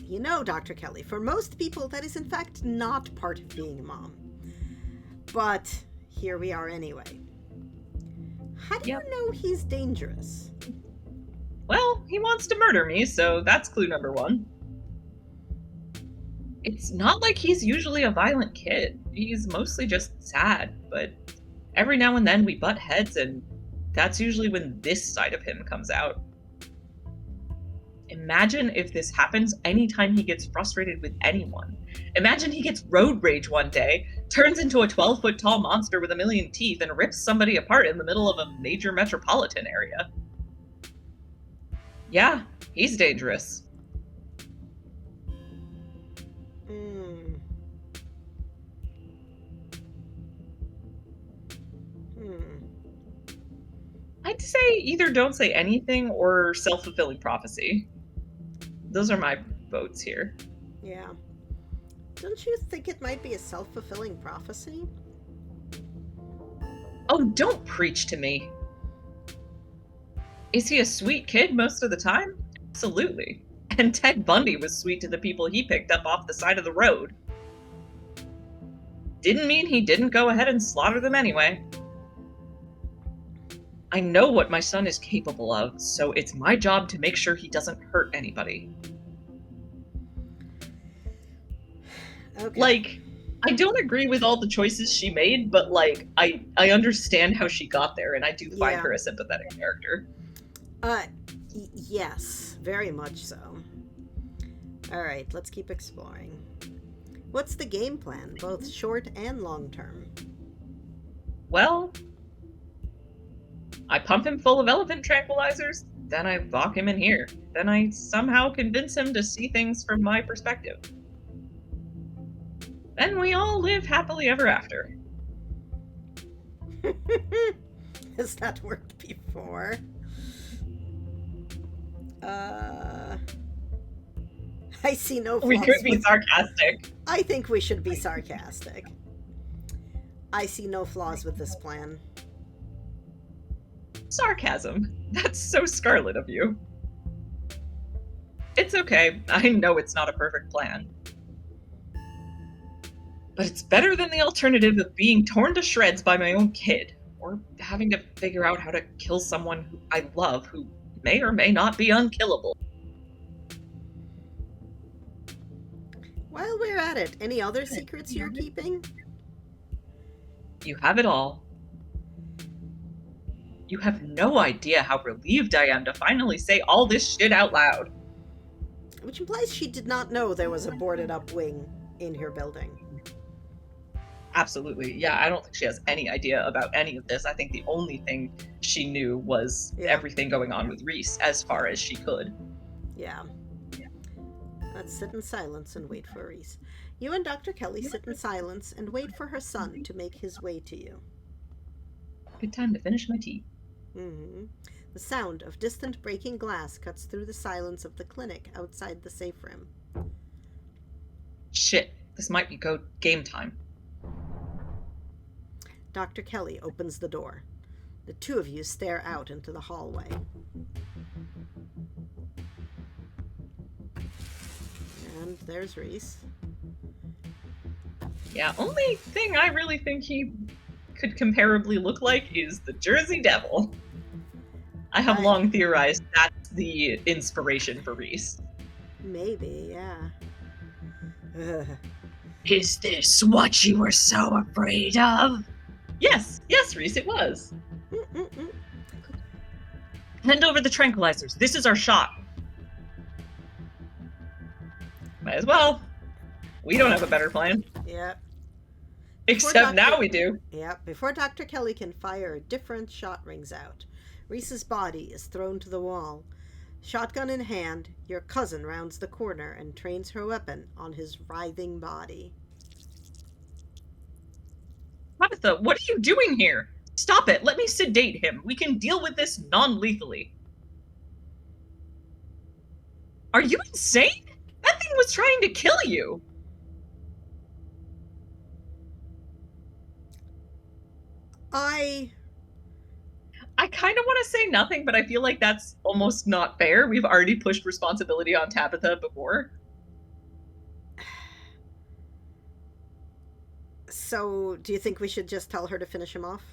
You know, Dr. Kelly, for most people, that is in fact not part of being a mom. But here we are anyway. How do you know he's dangerous? Well, he wants to murder me, so that's clue number 1. It's not like he's usually a violent kid. He's mostly just sad, but every now and then we butt heads, and that's usually when this side of him comes out. Imagine if this happens anytime he gets frustrated with anyone. Imagine he gets road rage one day, turns into a 12-foot tall monster with a million teeth, and rips somebody apart in the middle of a major metropolitan area. Yeah, he's dangerous. I'd say either don't say anything or self-fulfilling prophecy. Those are my votes here. Yeah. Don't you think it might be a self-fulfilling prophecy? Oh, don't preach to me. Is he a sweet kid most of the time? Absolutely. And Ted Bundy was sweet to the people he picked up off the side of the road. didn't mean he didn't go ahead and slaughter them anyway. I know what my son is capable of, so it's my job to make sure he doesn't hurt anybody. Okay. Like, I don't agree with all the choices she made, but like I understand how she got there, and I do find Yeah. her a sympathetic character. Yes, very much so. All right, let's keep exploring. What's the game plan, both short and long term? Well, I pump him full of elephant tranquilizers, then I lock him in here. Then I somehow convince him to see things from my perspective. Then we all live happily ever after. Has that worked before? I see no flaws. We could be sarcastic. I think we should be sarcastic. I see no flaws with this plan. Sarcasm. That's so Scarlet of you. It's okay. I know it's not a perfect plan. But it's better than the alternative of being torn to shreds by my own kid, or having to figure out how to kill someone who I love who may or may not be unkillable. While we're at it, any other secrets you're keeping? You have it all. You have no idea how relieved I am to finally say all this shit out loud. Which implies she did not know there was a boarded up wing in her building. Absolutely. Yeah, I don't think she has any idea about any of this. I think the only thing she knew was everything going on with Reese as far as she could. Yeah. Let's sit in silence and wait for Reese. You and Dr. Kelly sit in silence and wait for her son to make his way to you. Good time to finish my tea. Mm-hmm. The sound of distant breaking glass cuts through the silence of the clinic outside the safe room. Shit, this might be game time. Dr. Kelly opens the door. The two of you stare out into the hallway. And there's Reese. Yeah, only thing I really think he could comparably look like is the Jersey Devil. I have long theorized that's the inspiration for Reese. Maybe, yeah. Is this what you were so afraid of? Yes, Reese, it was. Mm-mm-mm. Hand over the tranquilizers. This is our shot. Might as well. We don't have a better plan. Yep. Except now we do. Yep. Before Dr. Kelly can fire, a different shot rings out. Reese's body is thrown to the wall. Shotgun in hand, your cousin rounds the corner and trains her weapon on his writhing body. Tabitha, what are you doing here? Stop it. Let me sedate him. We can deal with this non-lethally. Are you insane? That thing was trying to kill you. I kind of want to say nothing, but I feel like that's almost not fair. We've already pushed responsibility on Tabitha before. So, do you think we should just tell her to finish him off?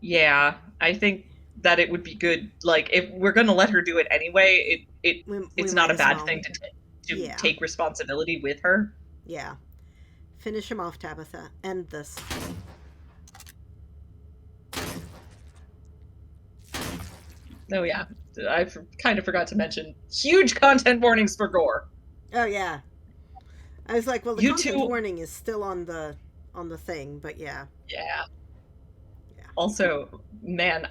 Yeah, I think that it would be good. Like, if we're going to let her do it anyway, it's not a bad thing to take responsibility with her. Yeah. Finish him off, Tabitha. End this. Oh, yeah. I kind of forgot to mention huge content warnings for gore. Oh, yeah. I was like, well, the content warning is still on the thing, but yeah. Yeah. Also, man,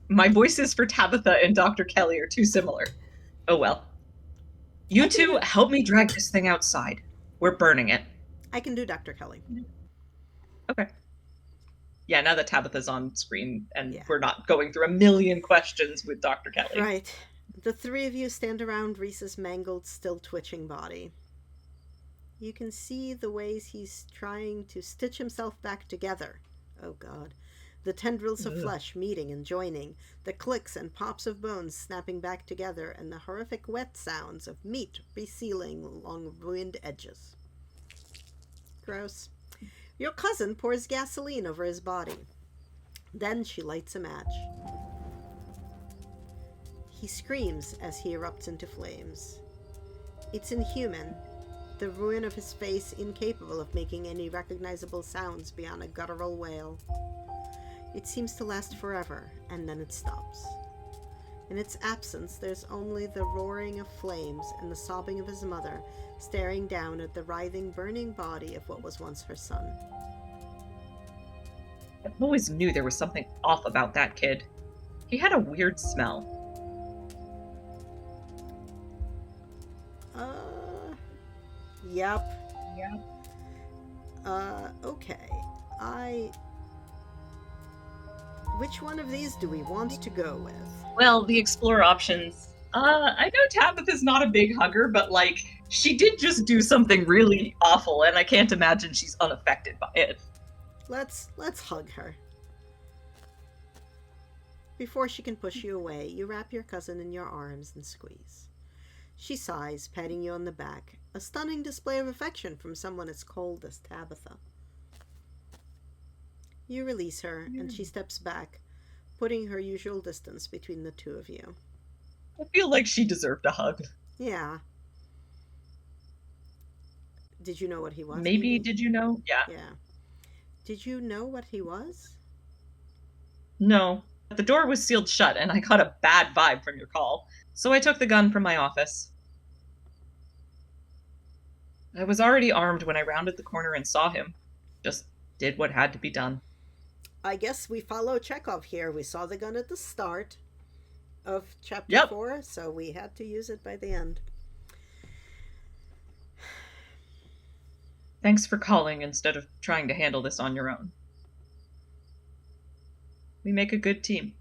my voices for Tabitha and Dr. Kelly are too similar. Oh well. You two help me drag this thing outside. We're burning it. I can do Dr. Kelly. Okay. Yeah, now that Tabitha's on screen and we're not going through a million questions with Dr. Kelly. Right. The three of you stand around Reese's mangled, still twitching body. You can see the ways he's trying to stitch himself back together. Oh, God. the tendrils of Ugh. flesh meeting and joining, the clicks and pops of bones snapping back together, and the horrific wet sounds of meat resealing along ruined edges. Gross. Your cousin pours gasoline over his body. Then she lights a match. He screams as he erupts into flames. It's inhuman, the ruin of his face incapable of making any recognizable sounds beyond a guttural wail. It seems to last forever, and then it stops. In its absence, there's only the roaring of flames and the sobbing of his mother, staring down at the writhing, burning body of what was once her son. I always knew there was something off about that kid. He had a weird smell. Yep. Yeah. Okay. Which one of these do we want to go with? Well, the explore options. I know Tabitha's not a big hugger, but like, she did just do something really awful, and I can't imagine she's unaffected by it. Let's hug her. Before she can push you away, you wrap your cousin in your arms and squeeze. She sighs, patting you on the back, a stunning display of affection from someone as cold as Tabitha. You release her, and she steps back, putting her usual distance between the two of you. I feel like she deserved a hug. Yeah. Did you know what he was? Maybe, did you know? Yeah. Yeah. Did you know what he was? No. The door was sealed shut, and I got a bad vibe from your call, so I took the gun from my office. I was already armed when I rounded the corner and saw him. Just did what had to be done. I guess we follow Chekhov here. We saw the gun at the start of chapter 4, so we had to use it by the end. Thanks for calling instead of trying to handle this on your own. We make a good team.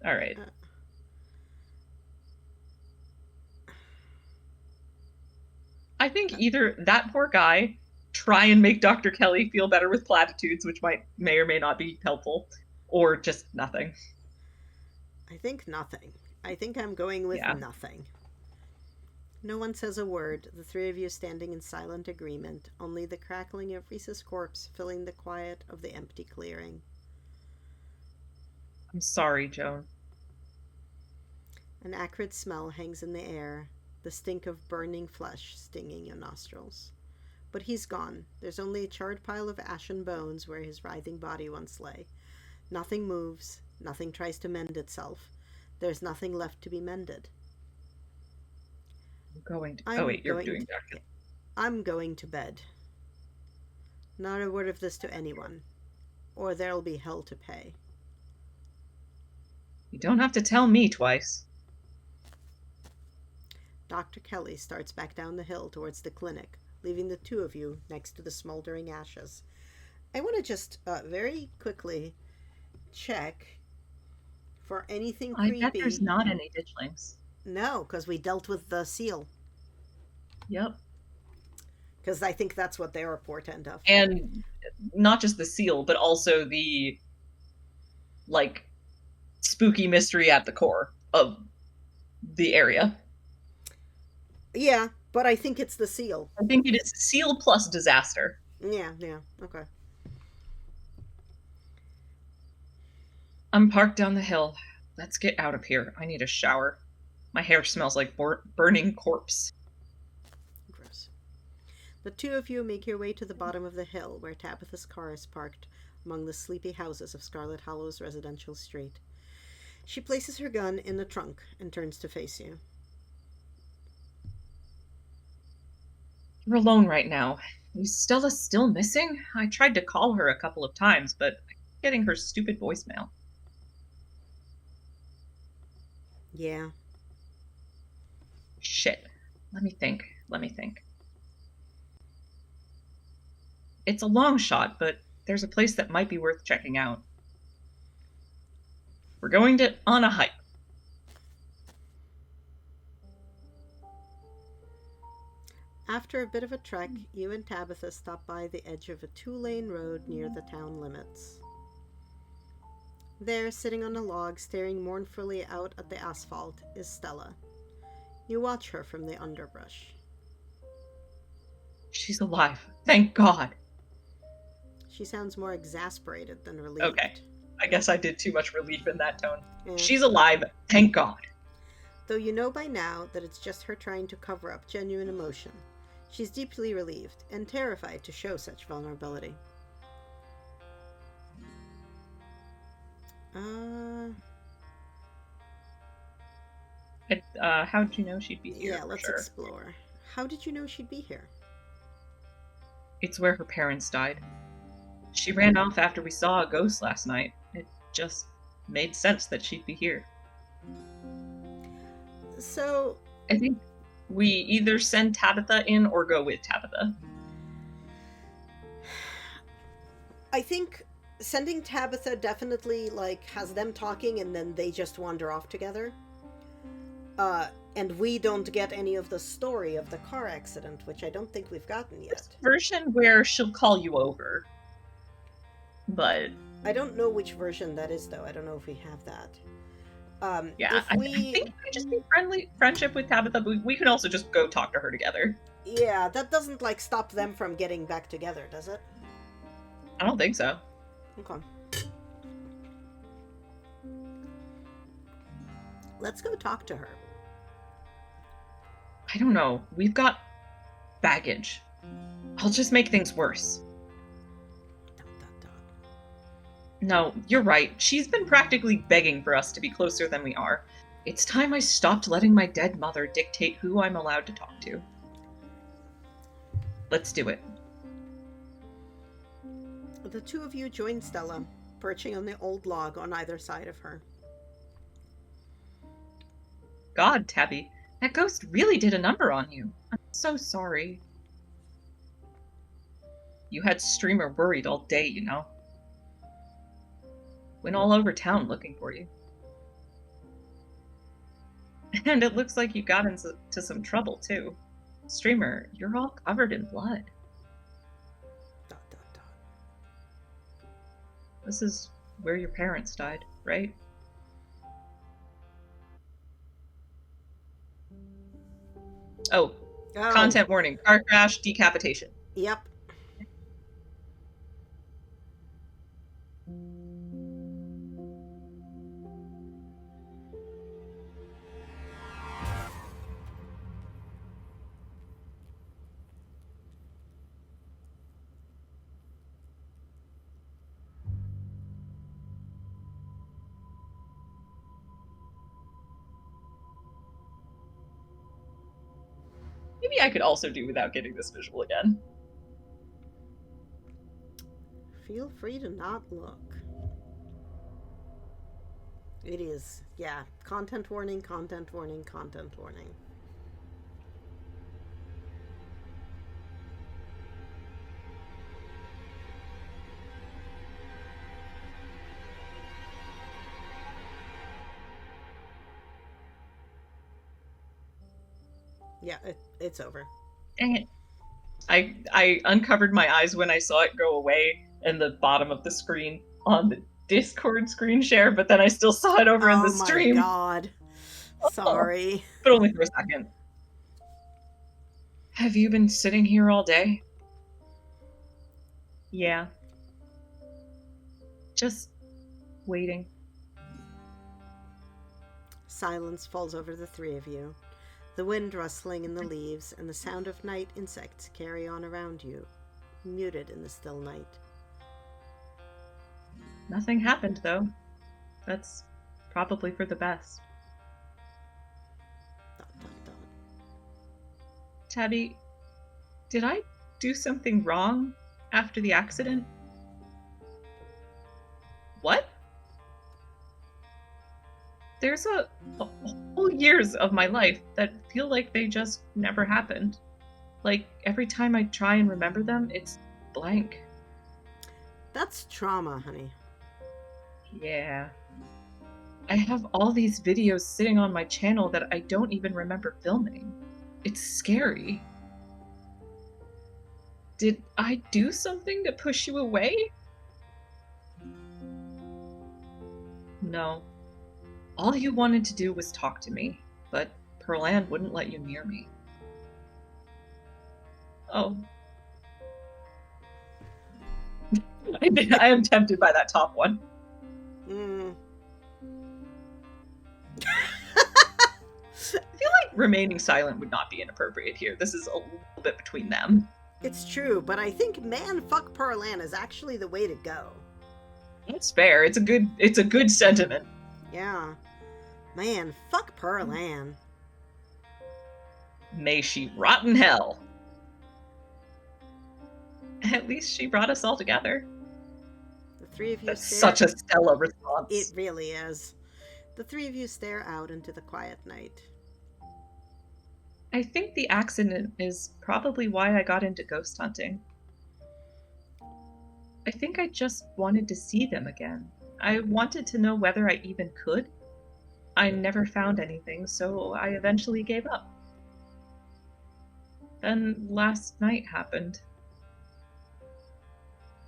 All right. I think either that poor guy try and make Dr. Kelly feel better with platitudes, which may or may not be helpful, or just nothing. I think nothing. I think I'm going with nothing. No one says a word, the three of you standing in silent agreement, only the crackling of Reese's corpse filling the quiet of the empty clearing. I'm sorry, Joan. An acrid smell hangs in the air, the stink of burning flesh stinging your nostrils. But he's gone. There's only a charred pile of ashen bones where his writhing body once lay. Nothing moves, nothing tries to mend itself. There's nothing left to be mended. You're doing Dr. I'm going to bed. Not a word of this to anyone, or there'll be hell to pay. You don't have to tell me twice. Dr. Kelly starts back down the hill towards the clinic, leaving the two of you next to the smoldering ashes. I want to just very quickly check for anything creepy. I bet there's not any ditchlings. No, because we dealt with the seal. Yep. Because I think that's what they are a portent of. And not just the seal, but also the, like, spooky mystery at the core of the area. Yeah, but I think it's the seal. I think it is seal plus disaster. Yeah, okay. I'm parked down the hill. Let's get out of here. I need a shower. My hair smells like burning corpse. Gross. The two of you make your way to the bottom of the hill where Tabitha's car is parked among the sleepy houses of Scarlet Hollow's residential street. She places her gun in the trunk and turns to face you. You're alone right now. Is Stella still missing? I tried to call her a couple of times, but I'm getting her stupid voicemail. Yeah. Shit. Let me think. It's a long shot, but there's a place that might be worth checking out. We're going on a hike. After a bit of a trek, you and Tabitha stop by the edge of a 2-lane road near the town limits. There, sitting on a log, staring mournfully out at the asphalt, is Stella. You watch her from the underbrush. She's alive. Thank God. She sounds more exasperated than relieved. Okay. I guess I did too much relief in that tone. Yeah. She's alive. Thank God. Though you know by now that it's just her trying to cover up genuine emotion. She's deeply relieved and terrified to show such vulnerability. How did you know she'd be here? Yeah, let's explore. How did you know she'd be here? It's where her parents died. She ran off after we saw a ghost last night. It just made sense that she'd be here. So, I think we either send Tabitha in or go with Tabitha. I think sending Tabitha definitely, has them talking and then they just wander off together. And we don't get any of the story of the car accident, which I don't think we've gotten yet. This version where she'll call you over. But I don't know which version that is, though. I don't know if we have that. Yeah, I think we just be friendship with Tabitha, but we can also just go talk to her together. Yeah, that doesn't, stop them from getting back together, does it? I don't think so. Okay. Let's go talk to her. I don't know. We've got baggage. I'll just make things worse. No, you're right. She's been practically begging for us to be closer than we are. It's time I stopped letting my dead mother dictate who I'm allowed to talk to. Let's do it. The two of you join Stella, perching on the old log on either side of her. God, Tabby, that ghost really did a number on you. I'm so sorry. You had Streamer worried all day, you know. Went all over town looking for you. And it looks like you got into some trouble, too. Streamer, you're all covered in blood. ... This is where your parents died, right? Oh, content warning. Car crash, decapitation. Yep. Maybe I could also do without getting this visual again. Feel free to not look. It is, yeah. Content warning, content warning, content warning. Yeah, it's over. Dang it. I uncovered my eyes when I saw it go away in the bottom of the screen on the Discord screen share, but then I still saw it over in the stream. Oh my god. Sorry. But only for a second. Have you been sitting here all day? Yeah. Just waiting. Silence falls over the three of you. The wind rustling in the leaves and the sound of night insects carry on around you, muted in the still night. Nothing happened, though. That's probably for the best. ... Tabby, did I do something wrong after the accident? What? There's a whole years of my life that feel like they just never happened. Like, every time I try and remember them, it's blank. That's trauma, honey. Yeah. I have all these videos sitting on my channel that I don't even remember filming. It's scary. Did I do something to push you away? No. All you wanted to do was talk to me, but Perlan wouldn't let you near me. Oh. I am tempted by that top one. Mm. I feel like remaining silent would not be inappropriate here. This is a little bit between them. It's true, but I think man fuck Perlan is actually the way to go. That's fair. It's a good sentiment. Yeah. Man, fuck Perlan. May she rot in hell. At least she brought us all together. The three of you That's stare. such a stellar response. It really is. The three of you stare out into the quiet night. I think the accident is probably why I got into ghost hunting. I think I just wanted to see them again. I wanted to know whether I even could. I never found anything, so I eventually gave up. Then last night happened.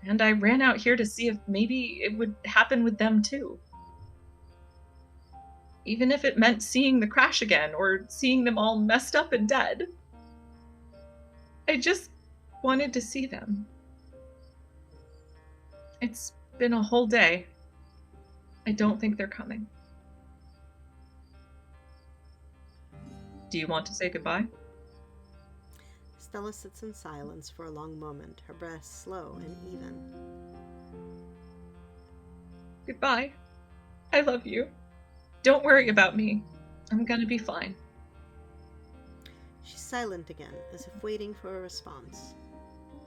And I ran out here to see if maybe it would happen with them too. Even if it meant seeing the crash again, or seeing them all messed up and dead. I just wanted to see them. It's been a whole day. I don't think they're coming. Do you want to say goodbye? Stella sits in silence for a long moment, her breath slow and even. Goodbye. I love you. Don't worry about me. I'm gonna be fine. She's silent again, as if waiting for a response.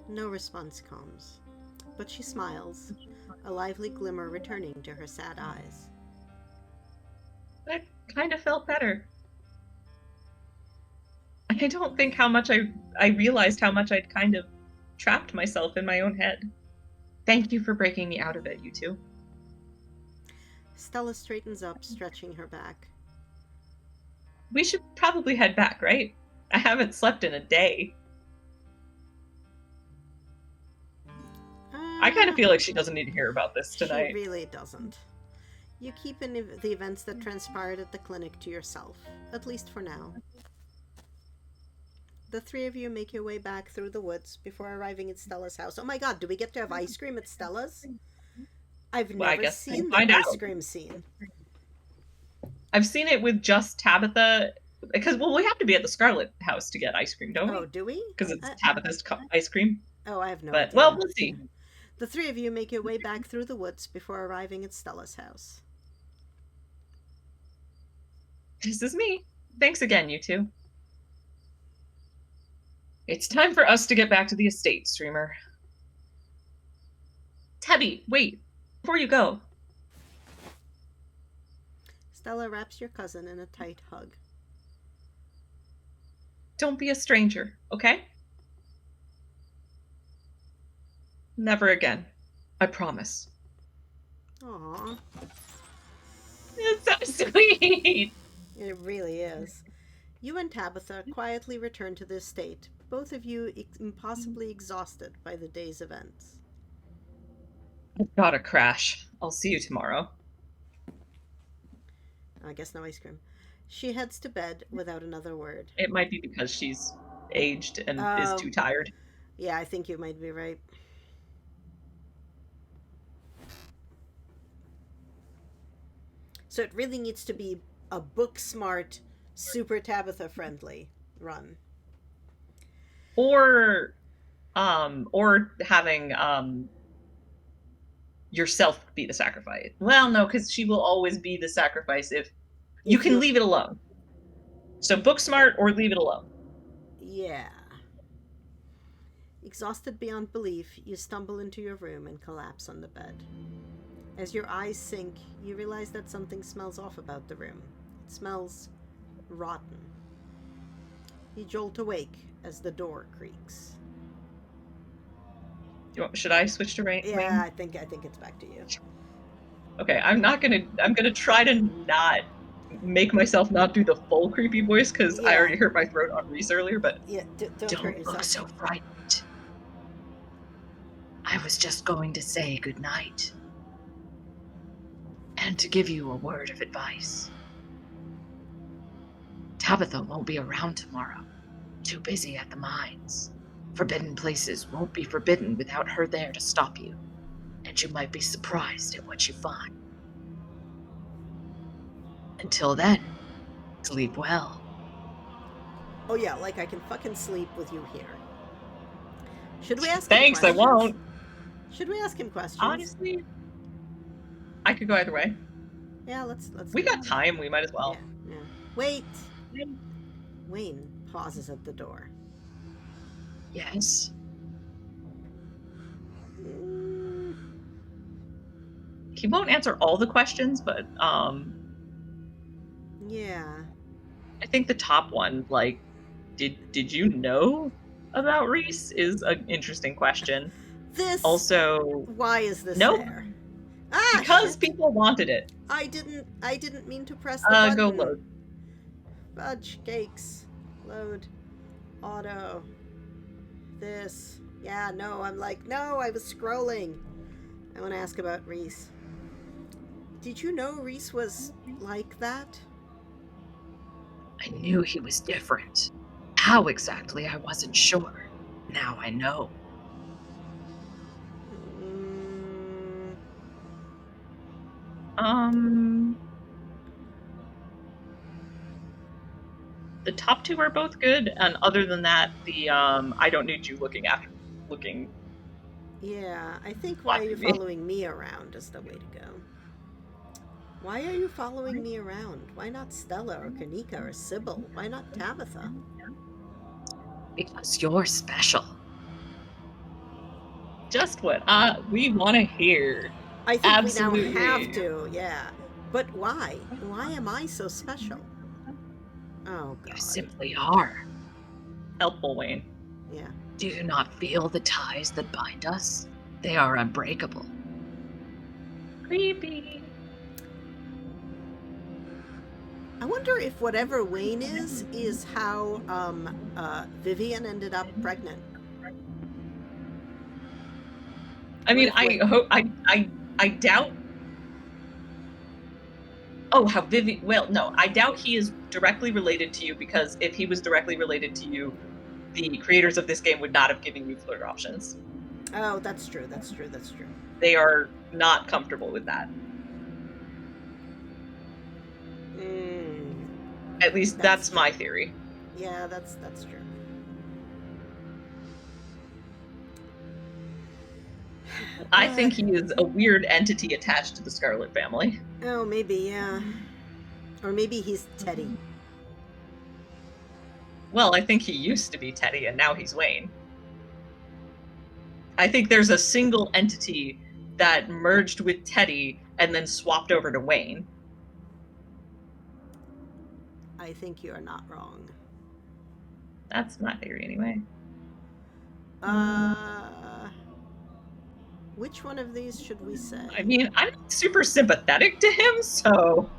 No response comes, but she smiles, a lively glimmer returning to her sad eyes. That kind of felt better. I don't think how much I realized how much I'd kind of trapped myself in my own head. Thank you for breaking me out of it, you two. Stella straightens up, stretching her back. We should probably head back, right? I haven't slept in a day. I kind of feel like she doesn't need to hear about this tonight. She really doesn't. You keep the events that transpired at the clinic to yourself, at least for now. The three of you make your way back through the woods before arriving at Stella's house. Oh my god, do we get to have ice cream at Stella's? I've never seen the ice cream scene. I've seen it with just Tabitha, because, well, we have to be at the Scarlet house to get ice cream, don't we? Oh, do we? Because it's Tabitha's ice cream. Oh, I have no But, idea. well, we'll see. The three of you make your way back through the woods before arriving at Stella's house. This is me. Thanks again, you two. It's time for us to get back to the estate, streamer. Tabby, wait. Before you go. Stella wraps your cousin in a tight hug. Don't be a stranger, okay? Never again. I promise. Aww. It's so sweet. It really is. You and Tabitha quietly return to the estate, both of you impossibly exhausted by the day's events. I've gotta crash. I'll see you tomorrow. I guess no ice cream. She heads to bed without another word. It might be because she's aged and is too tired. Yeah, I think you might be right. So it really needs to be a book smart, super Tabitha friendly run. Or having yourself be the sacrifice. Well, no, because she will always be the sacrifice if you can leave it alone. So book smart or leave it alone. Yeah. Exhausted beyond belief, you stumble into your room and collapse on the bed. As your eyes sink, you realize that something smells off about the room. It smells rotten. You jolt awake as the door creaks. Should I switch to Rain? Yeah, I think it's back to you. Okay, I'm gonna try to not make myself not do the full creepy voice because I already hurt my throat on Reese earlier, but Yeah, don't hurt Don't yourself. look so frightened. I was just going to say good night. And to give you a word of advice. Tabitha won't be around tomorrow. Too busy at the mines. Forbidden places won't be forbidden without her there to stop you. And you might be surprised at what you find. Until then, sleep well. Oh yeah, like I can fucking sleep with you here. Should we ask him Thanks, I questions? won't. Should we ask him questions? Honestly, I could go either way. Yeah, let's We do got it. time, we might as well. Yeah. Wait. Wayne pauses at the door. Yes? Mm, He won't answer all the questions, but yeah. I think the top one, like, did you know about Reese is an interesting question. This. Also, Why is this nope, there? Ah, because shit. people wanted it. I didn't mean to press the button. Go load. Fudge cakes. Load. Auto. This. Yeah, no, I'm like, no, I was scrolling. I want to ask about Reese. Did you know Reese was like that? I knew he was different. How exactly, I wasn't sure. Now I know. Mm, The top two are both good, and other than that, the I don't need you looking. yeah, I think why are you following me around is the way to go. Why are you following me around? Why not Stella or Kanika or Sybil? Why not Tabitha? Because you're special. Just what we want to hear. I think Absolutely. we now have to, yeah. But why? Why am I so special? Oh, God. You simply are. Helpful, Wayne. Yeah. Do you not feel the ties that bind us? They are unbreakable. Creepy. I wonder if whatever Wayne is how Vivian ended up pregnant. I mean, I doubt. Oh, how Vivian. Well, no, I doubt he is directly related to you, because if he was directly related to you, the creators of this game would not have given you flirt options. Oh, that's true. That's true. That's true. They are not comfortable with that. At least that's my theory. Yeah, that's true. I think he is a weird entity attached to the Scarlet family. Oh, maybe, yeah. Or maybe he's Teddy. Well, I think he used to be Teddy, and now he's Wayne. I think there's a single entity that merged with Teddy and then swapped over to Wayne. I think you are not wrong. That's my theory, anyway. Which one of these should we say? I mean, I'm super sympathetic to him, so...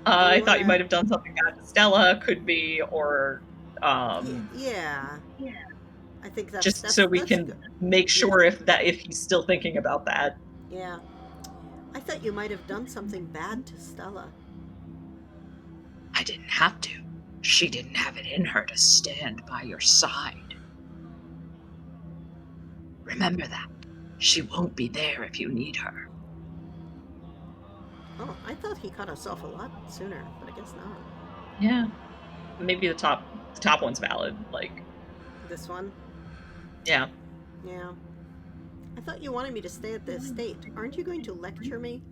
I thought you might have done something bad to Stella, could be, or... Yeah. I think that's... Just so we can good. Make sure if he's still thinking about that. Yeah. I thought you might have done something bad to Stella. I didn't have to. She didn't have it in her to stand by your side. Remember that. She won't be there if you need her. Oh, I thought he cut us off a lot sooner, but I guess not. Yeah. Maybe the top one's valid, like... This one? Yeah. Yeah. I thought you wanted me to stay at the estate. Aren't you going to lecture me?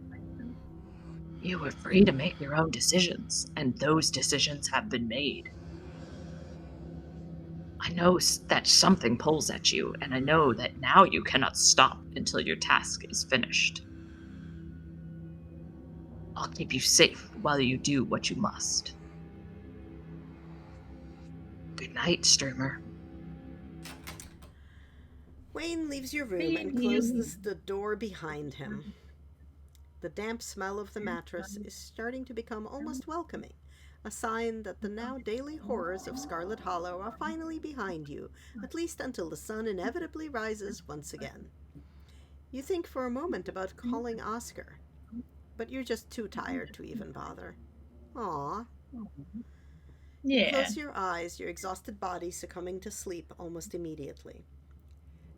You were free to make your own decisions, and those decisions have been made. I know that something pulls at you, and I know that now you cannot stop until your task is finished. I'll keep you safe while you do what you must. Good night, Streamer. Wayne leaves your room and closes the door behind him. The damp smell of the mattress is starting to become almost welcoming. a sign that the now daily horrors of Scarlet Hollow are finally behind you, at least until the sun inevitably rises once again. You think for a moment about calling Oscar, but you're just too tired to even bother. Aw. You Yeah. close your eyes, your exhausted body succumbing to sleep almost immediately.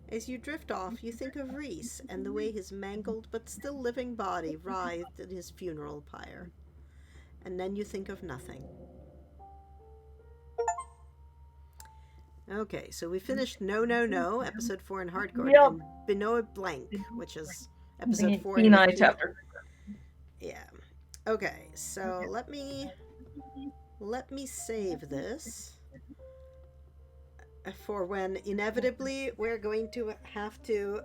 As you drift off, you think of Reese and the way his mangled but still living body writhed in his funeral pyre. And then you think of nothing. Okay, so we finished No No No, episode 4 in Hardcore, Yep. and Benoit Blank, which is episode 4 in Kenai Mystery. chapter. Yeah. Okay, so let me save this for when inevitably we're going to have to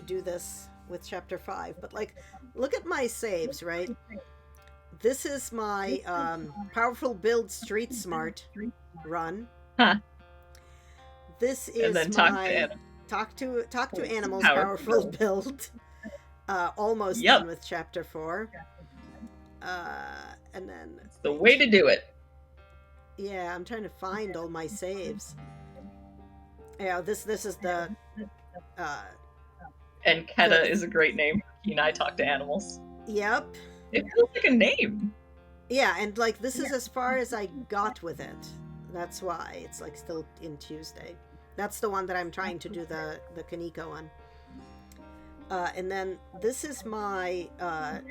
do this with chapter 5. But like, look at my saves, right? This is my powerful build street smart run. Huh. This is And then my talk to animals powerful build. Almost done with chapter 4. And then it's the way to do it. Yeah, I'm trying to find all my saves. Yeah, this is the and Keta is a great name for Kenai Talk to Animals. Yep. It feels like a name. Yeah, and like this is as far as I got with it. That's why it's like still in Tuesday. That's the one that I'm trying to do the Kaneko one. And then this is my I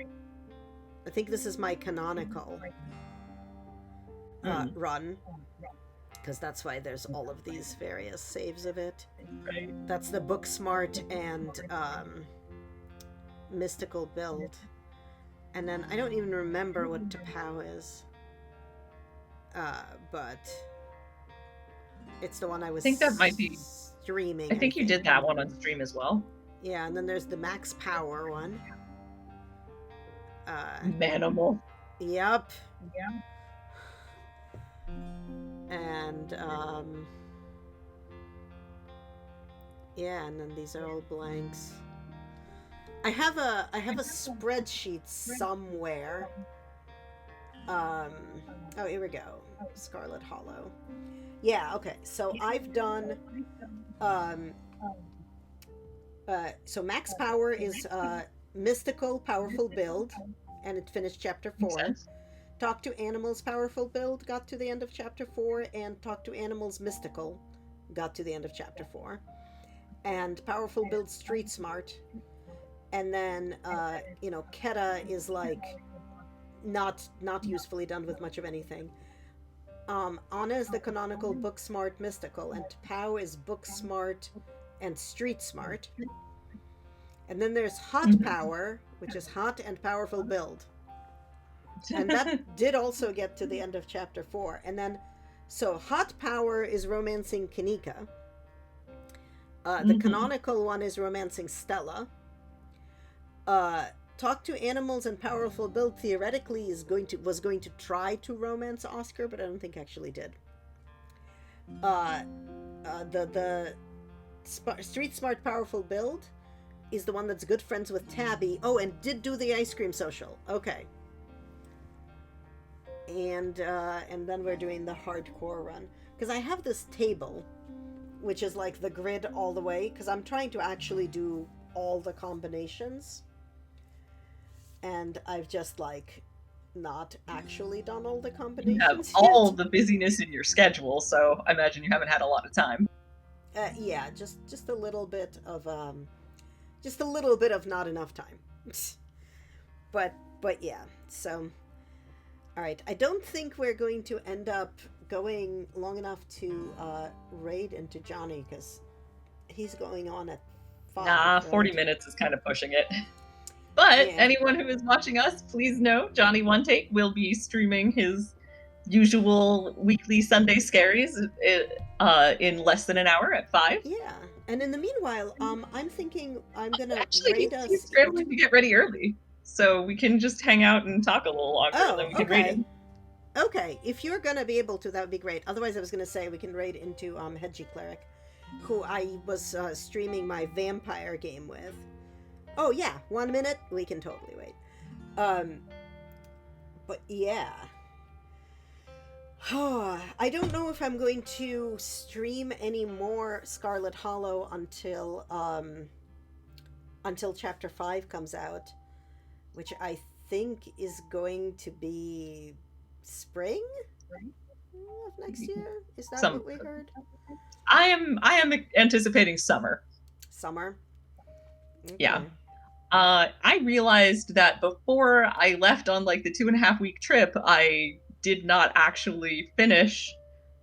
think this is my canonical run, because that's why there's all of these various saves of it. Right. That's the book smart and mystical build. And then I don't even remember what Tapao is. But it's the one I was I think that might be streaming. I think you did that one on stream as well. Yeah, and then there's the max power one. Manimal. Yep. Yeah. And yeah, and then these are all blanks. I have a spreadsheet somewhere. Oh, here we go. Scarlet Hollow. Yeah, okay. So I've done so max power is mystical powerful build, and it finished chapter 4. Talk to Animals powerful build got to the end of chapter 4, and Talk to Animals mystical got to the end of chapter 4. And powerful build street smart. And then Keta is like not usefully done with much of anything. Anna is the canonical book smart mystical, and Pau is book smart and street smart. And then there's hot power, which is hot and powerful build. And that did also get to the end of chapter 4. And then, so hot power is romancing Kanika. The canonical one is romancing Stella. Talk to Animals and powerful build theoretically was going to try to romance Oscar, but I don't think actually did. The street smart powerful build is the one that's good friends with Tabby. Oh, and did do the ice cream social. Okay. And then we're doing the hardcore run, because I have this table, which is like the grid all the way, because I'm trying to actually do all the combinations, and I've just like not actually done all the combinations. You have all the busyness in your schedule, so I imagine you haven't had a lot of time. Yeah, just a little bit of not enough time. but yeah, so all right, I don't think we're going to end up going long enough to raid into Johnny, because he's going on at 5. Nah, 40 minutes is kind of pushing it. But Yeah. Anyone who is watching us, please know Johnny One Take will be streaming his usual weekly Sunday scaries in less than an hour at 5. Yeah, and in the meanwhile, I'm thinking I'm gonna Actually, raid us. he's scrambling to get ready early, so we can just hang out and talk a little longer, and then we can raid him. Okay, if you're gonna be able to, that would be great. Otherwise, I was gonna say we can raid into Hedgie Cleric, who I was streaming my vampire game with. Oh yeah, 1 minute, we can totally wait. But yeah. I don't know if I'm going to stream any more Scarlet Hollow until chapter 5 comes out, which I think is going to be spring of next year. Is that Some what we heard? I am anticipating summer. Summer. Yeah. Okay. I realized that before I left on like the 2.5 week trip, I did not actually finish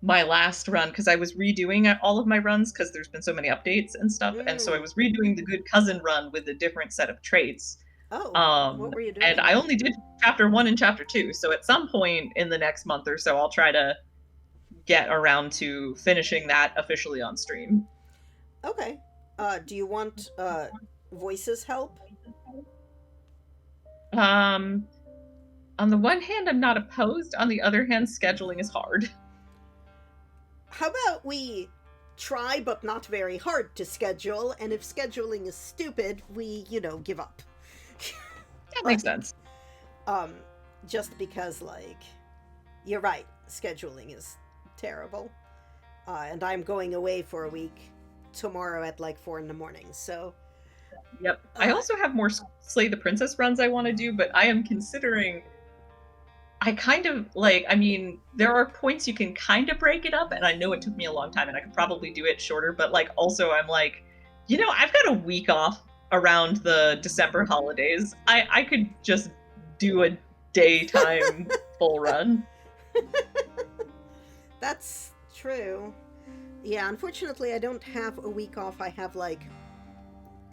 my last run because I was redoing all of my runs because there's been so many updates and stuff. And so I Mm. was redoing the Good Cousin run with a different set of traits. Oh, what were you And doing? I only did chapter 1 and chapter 2. So at some point in the next month or so, I'll try to get around to finishing that officially on stream. Okay. Do you want voices help? Um, on the one hand, I'm not opposed. On the other hand, scheduling is hard. How about we try but not very hard to schedule, and if scheduling is stupid, we, give up. That Like, makes sense. um, just because, like, you're right, scheduling is terrible. And I'm going away for a week tomorrow at like 4 in the morning, so. Yep. I Uh, also have more Slay the Princess runs I want to do, but I am considering. I kind of like, I mean, there are points you can kind of break it up, and I know it took me a long time, and I could probably do it shorter, but like, also, I'm like, I've got a week off around the December holidays. I could just do a daytime full run. that's true. Yeah, unfortunately, I don't have a week off. I have like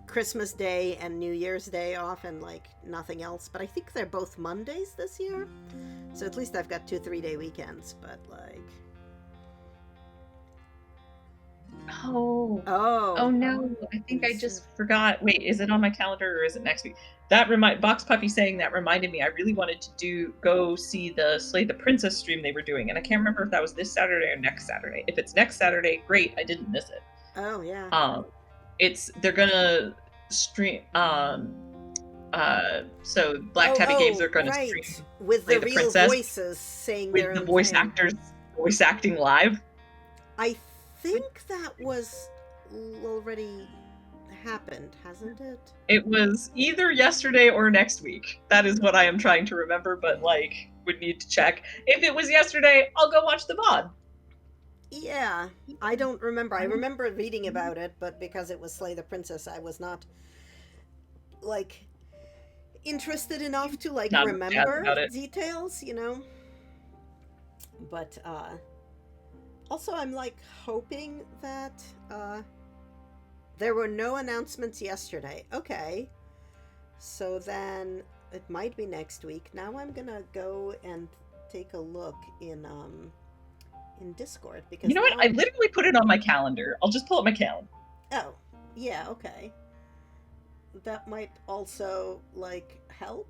Christmas Day and New Year's Day off and like nothing else. But I think they're both Mondays this year. So at least I've got 2 3-day weekends. But like. Oh. Oh. Oh no, I think I just forgot. Wait, is it on my calendar or is it next week? That Box Puppy saying that reminded me. I really wanted to go see the Slay the Princess stream they were doing, and I can't remember if that was this Saturday or next Saturday. If it's next Saturday, great, I didn't miss it. Oh, yeah. They're gonna stream so Black Tabby Games are gonna right. stream With Slay the the real Princess voices saying with their the own voice thing. actors voice acting live. I think that was already happened, hasn't it? It was either yesterday or next week. That is what I am trying to remember, but like would need to check. If it was yesterday, I'll go watch the VOD. Yeah, I don't remember. I remember reading about it, but because it was Slay the Princess, I was not like interested enough to like Not jazzed remember about it. details. But also I'm like hoping that there were no announcements yesterday. Okay. So then it might be next week. Now I'm going to go and take a look in Discord because You know what? I literally put it on my calendar. I'll just pull up my calendar. Oh, yeah, okay. That might also like help.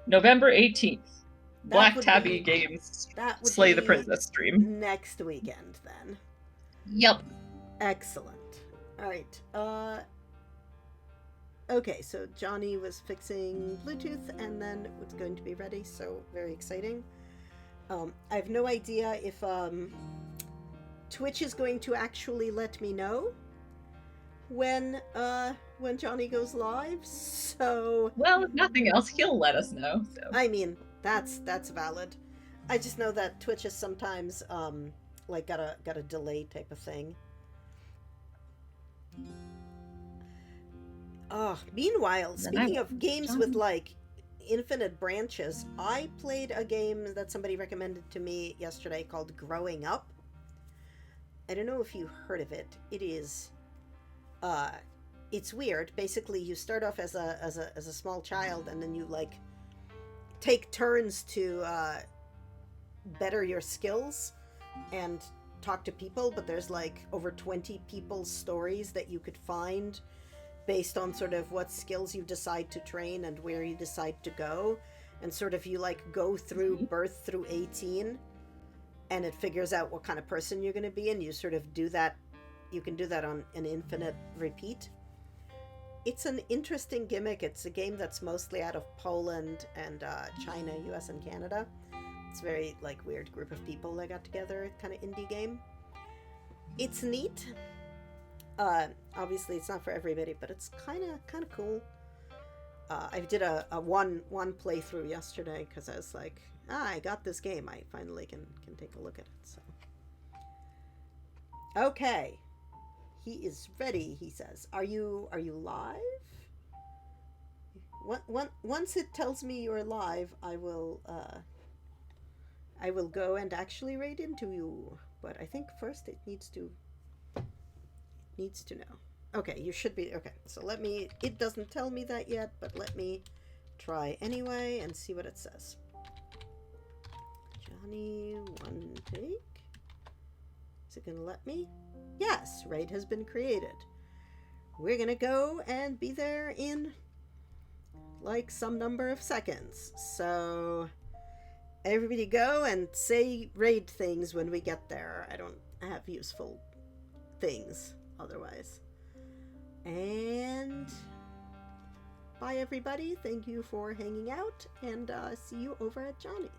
November 18th. Black Tabby be, Games that would Slay be the Princess stream. next weekend then. Yep. Excellent. All right. Okay, so Johnny was fixing Bluetooth and then it's going to be ready, so very exciting. I have no idea if Twitch is going to actually let me know when Johnny goes live. So well, if nothing else, he'll let us know. So. I mean, that's valid. I just know that Twitch is sometimes like got a delay type of thing. Meanwhile, speaking of games with like infinite branches, I played a game that somebody recommended to me yesterday called Growing Up. I don't know if you heard of it. It is it's weird. Basically, you start off as a small child and then you like take turns to better your skills and talk to people, but there's like over 20 people's stories that you could find based on sort of what skills you decide to train and where you decide to go, and sort of you like go through birth through 18 and it figures out what kind of person you're going to be, and you sort of do that. You can do that on an infinite repeat. It's an interesting gimmick. It's a game that's mostly out of Poland and China, US, and Canada. It's a very like weird group of people that got together, kind of indie game. It's neat. Obviously it's not for everybody, but it's kind of cool. I did a one playthrough yesterday because I was like, I got this game. I finally can take a look at it. So okay, he is ready. He says, "Are you live?" Once it tells me you're live, I will go and actually raid into you. But I think first it needs to know. Okay, you should be okay. So let me. It doesn't tell me that yet, but let me try anyway and see what it says. Johnny, one take. Is it gonna let me? Yes, raid has been created. We're gonna go and be there in like some number of seconds. So everybody go and say raid things when we get there. I don't have useful things otherwise. And bye everybody. Thank you for hanging out, and see you over at Johnny's.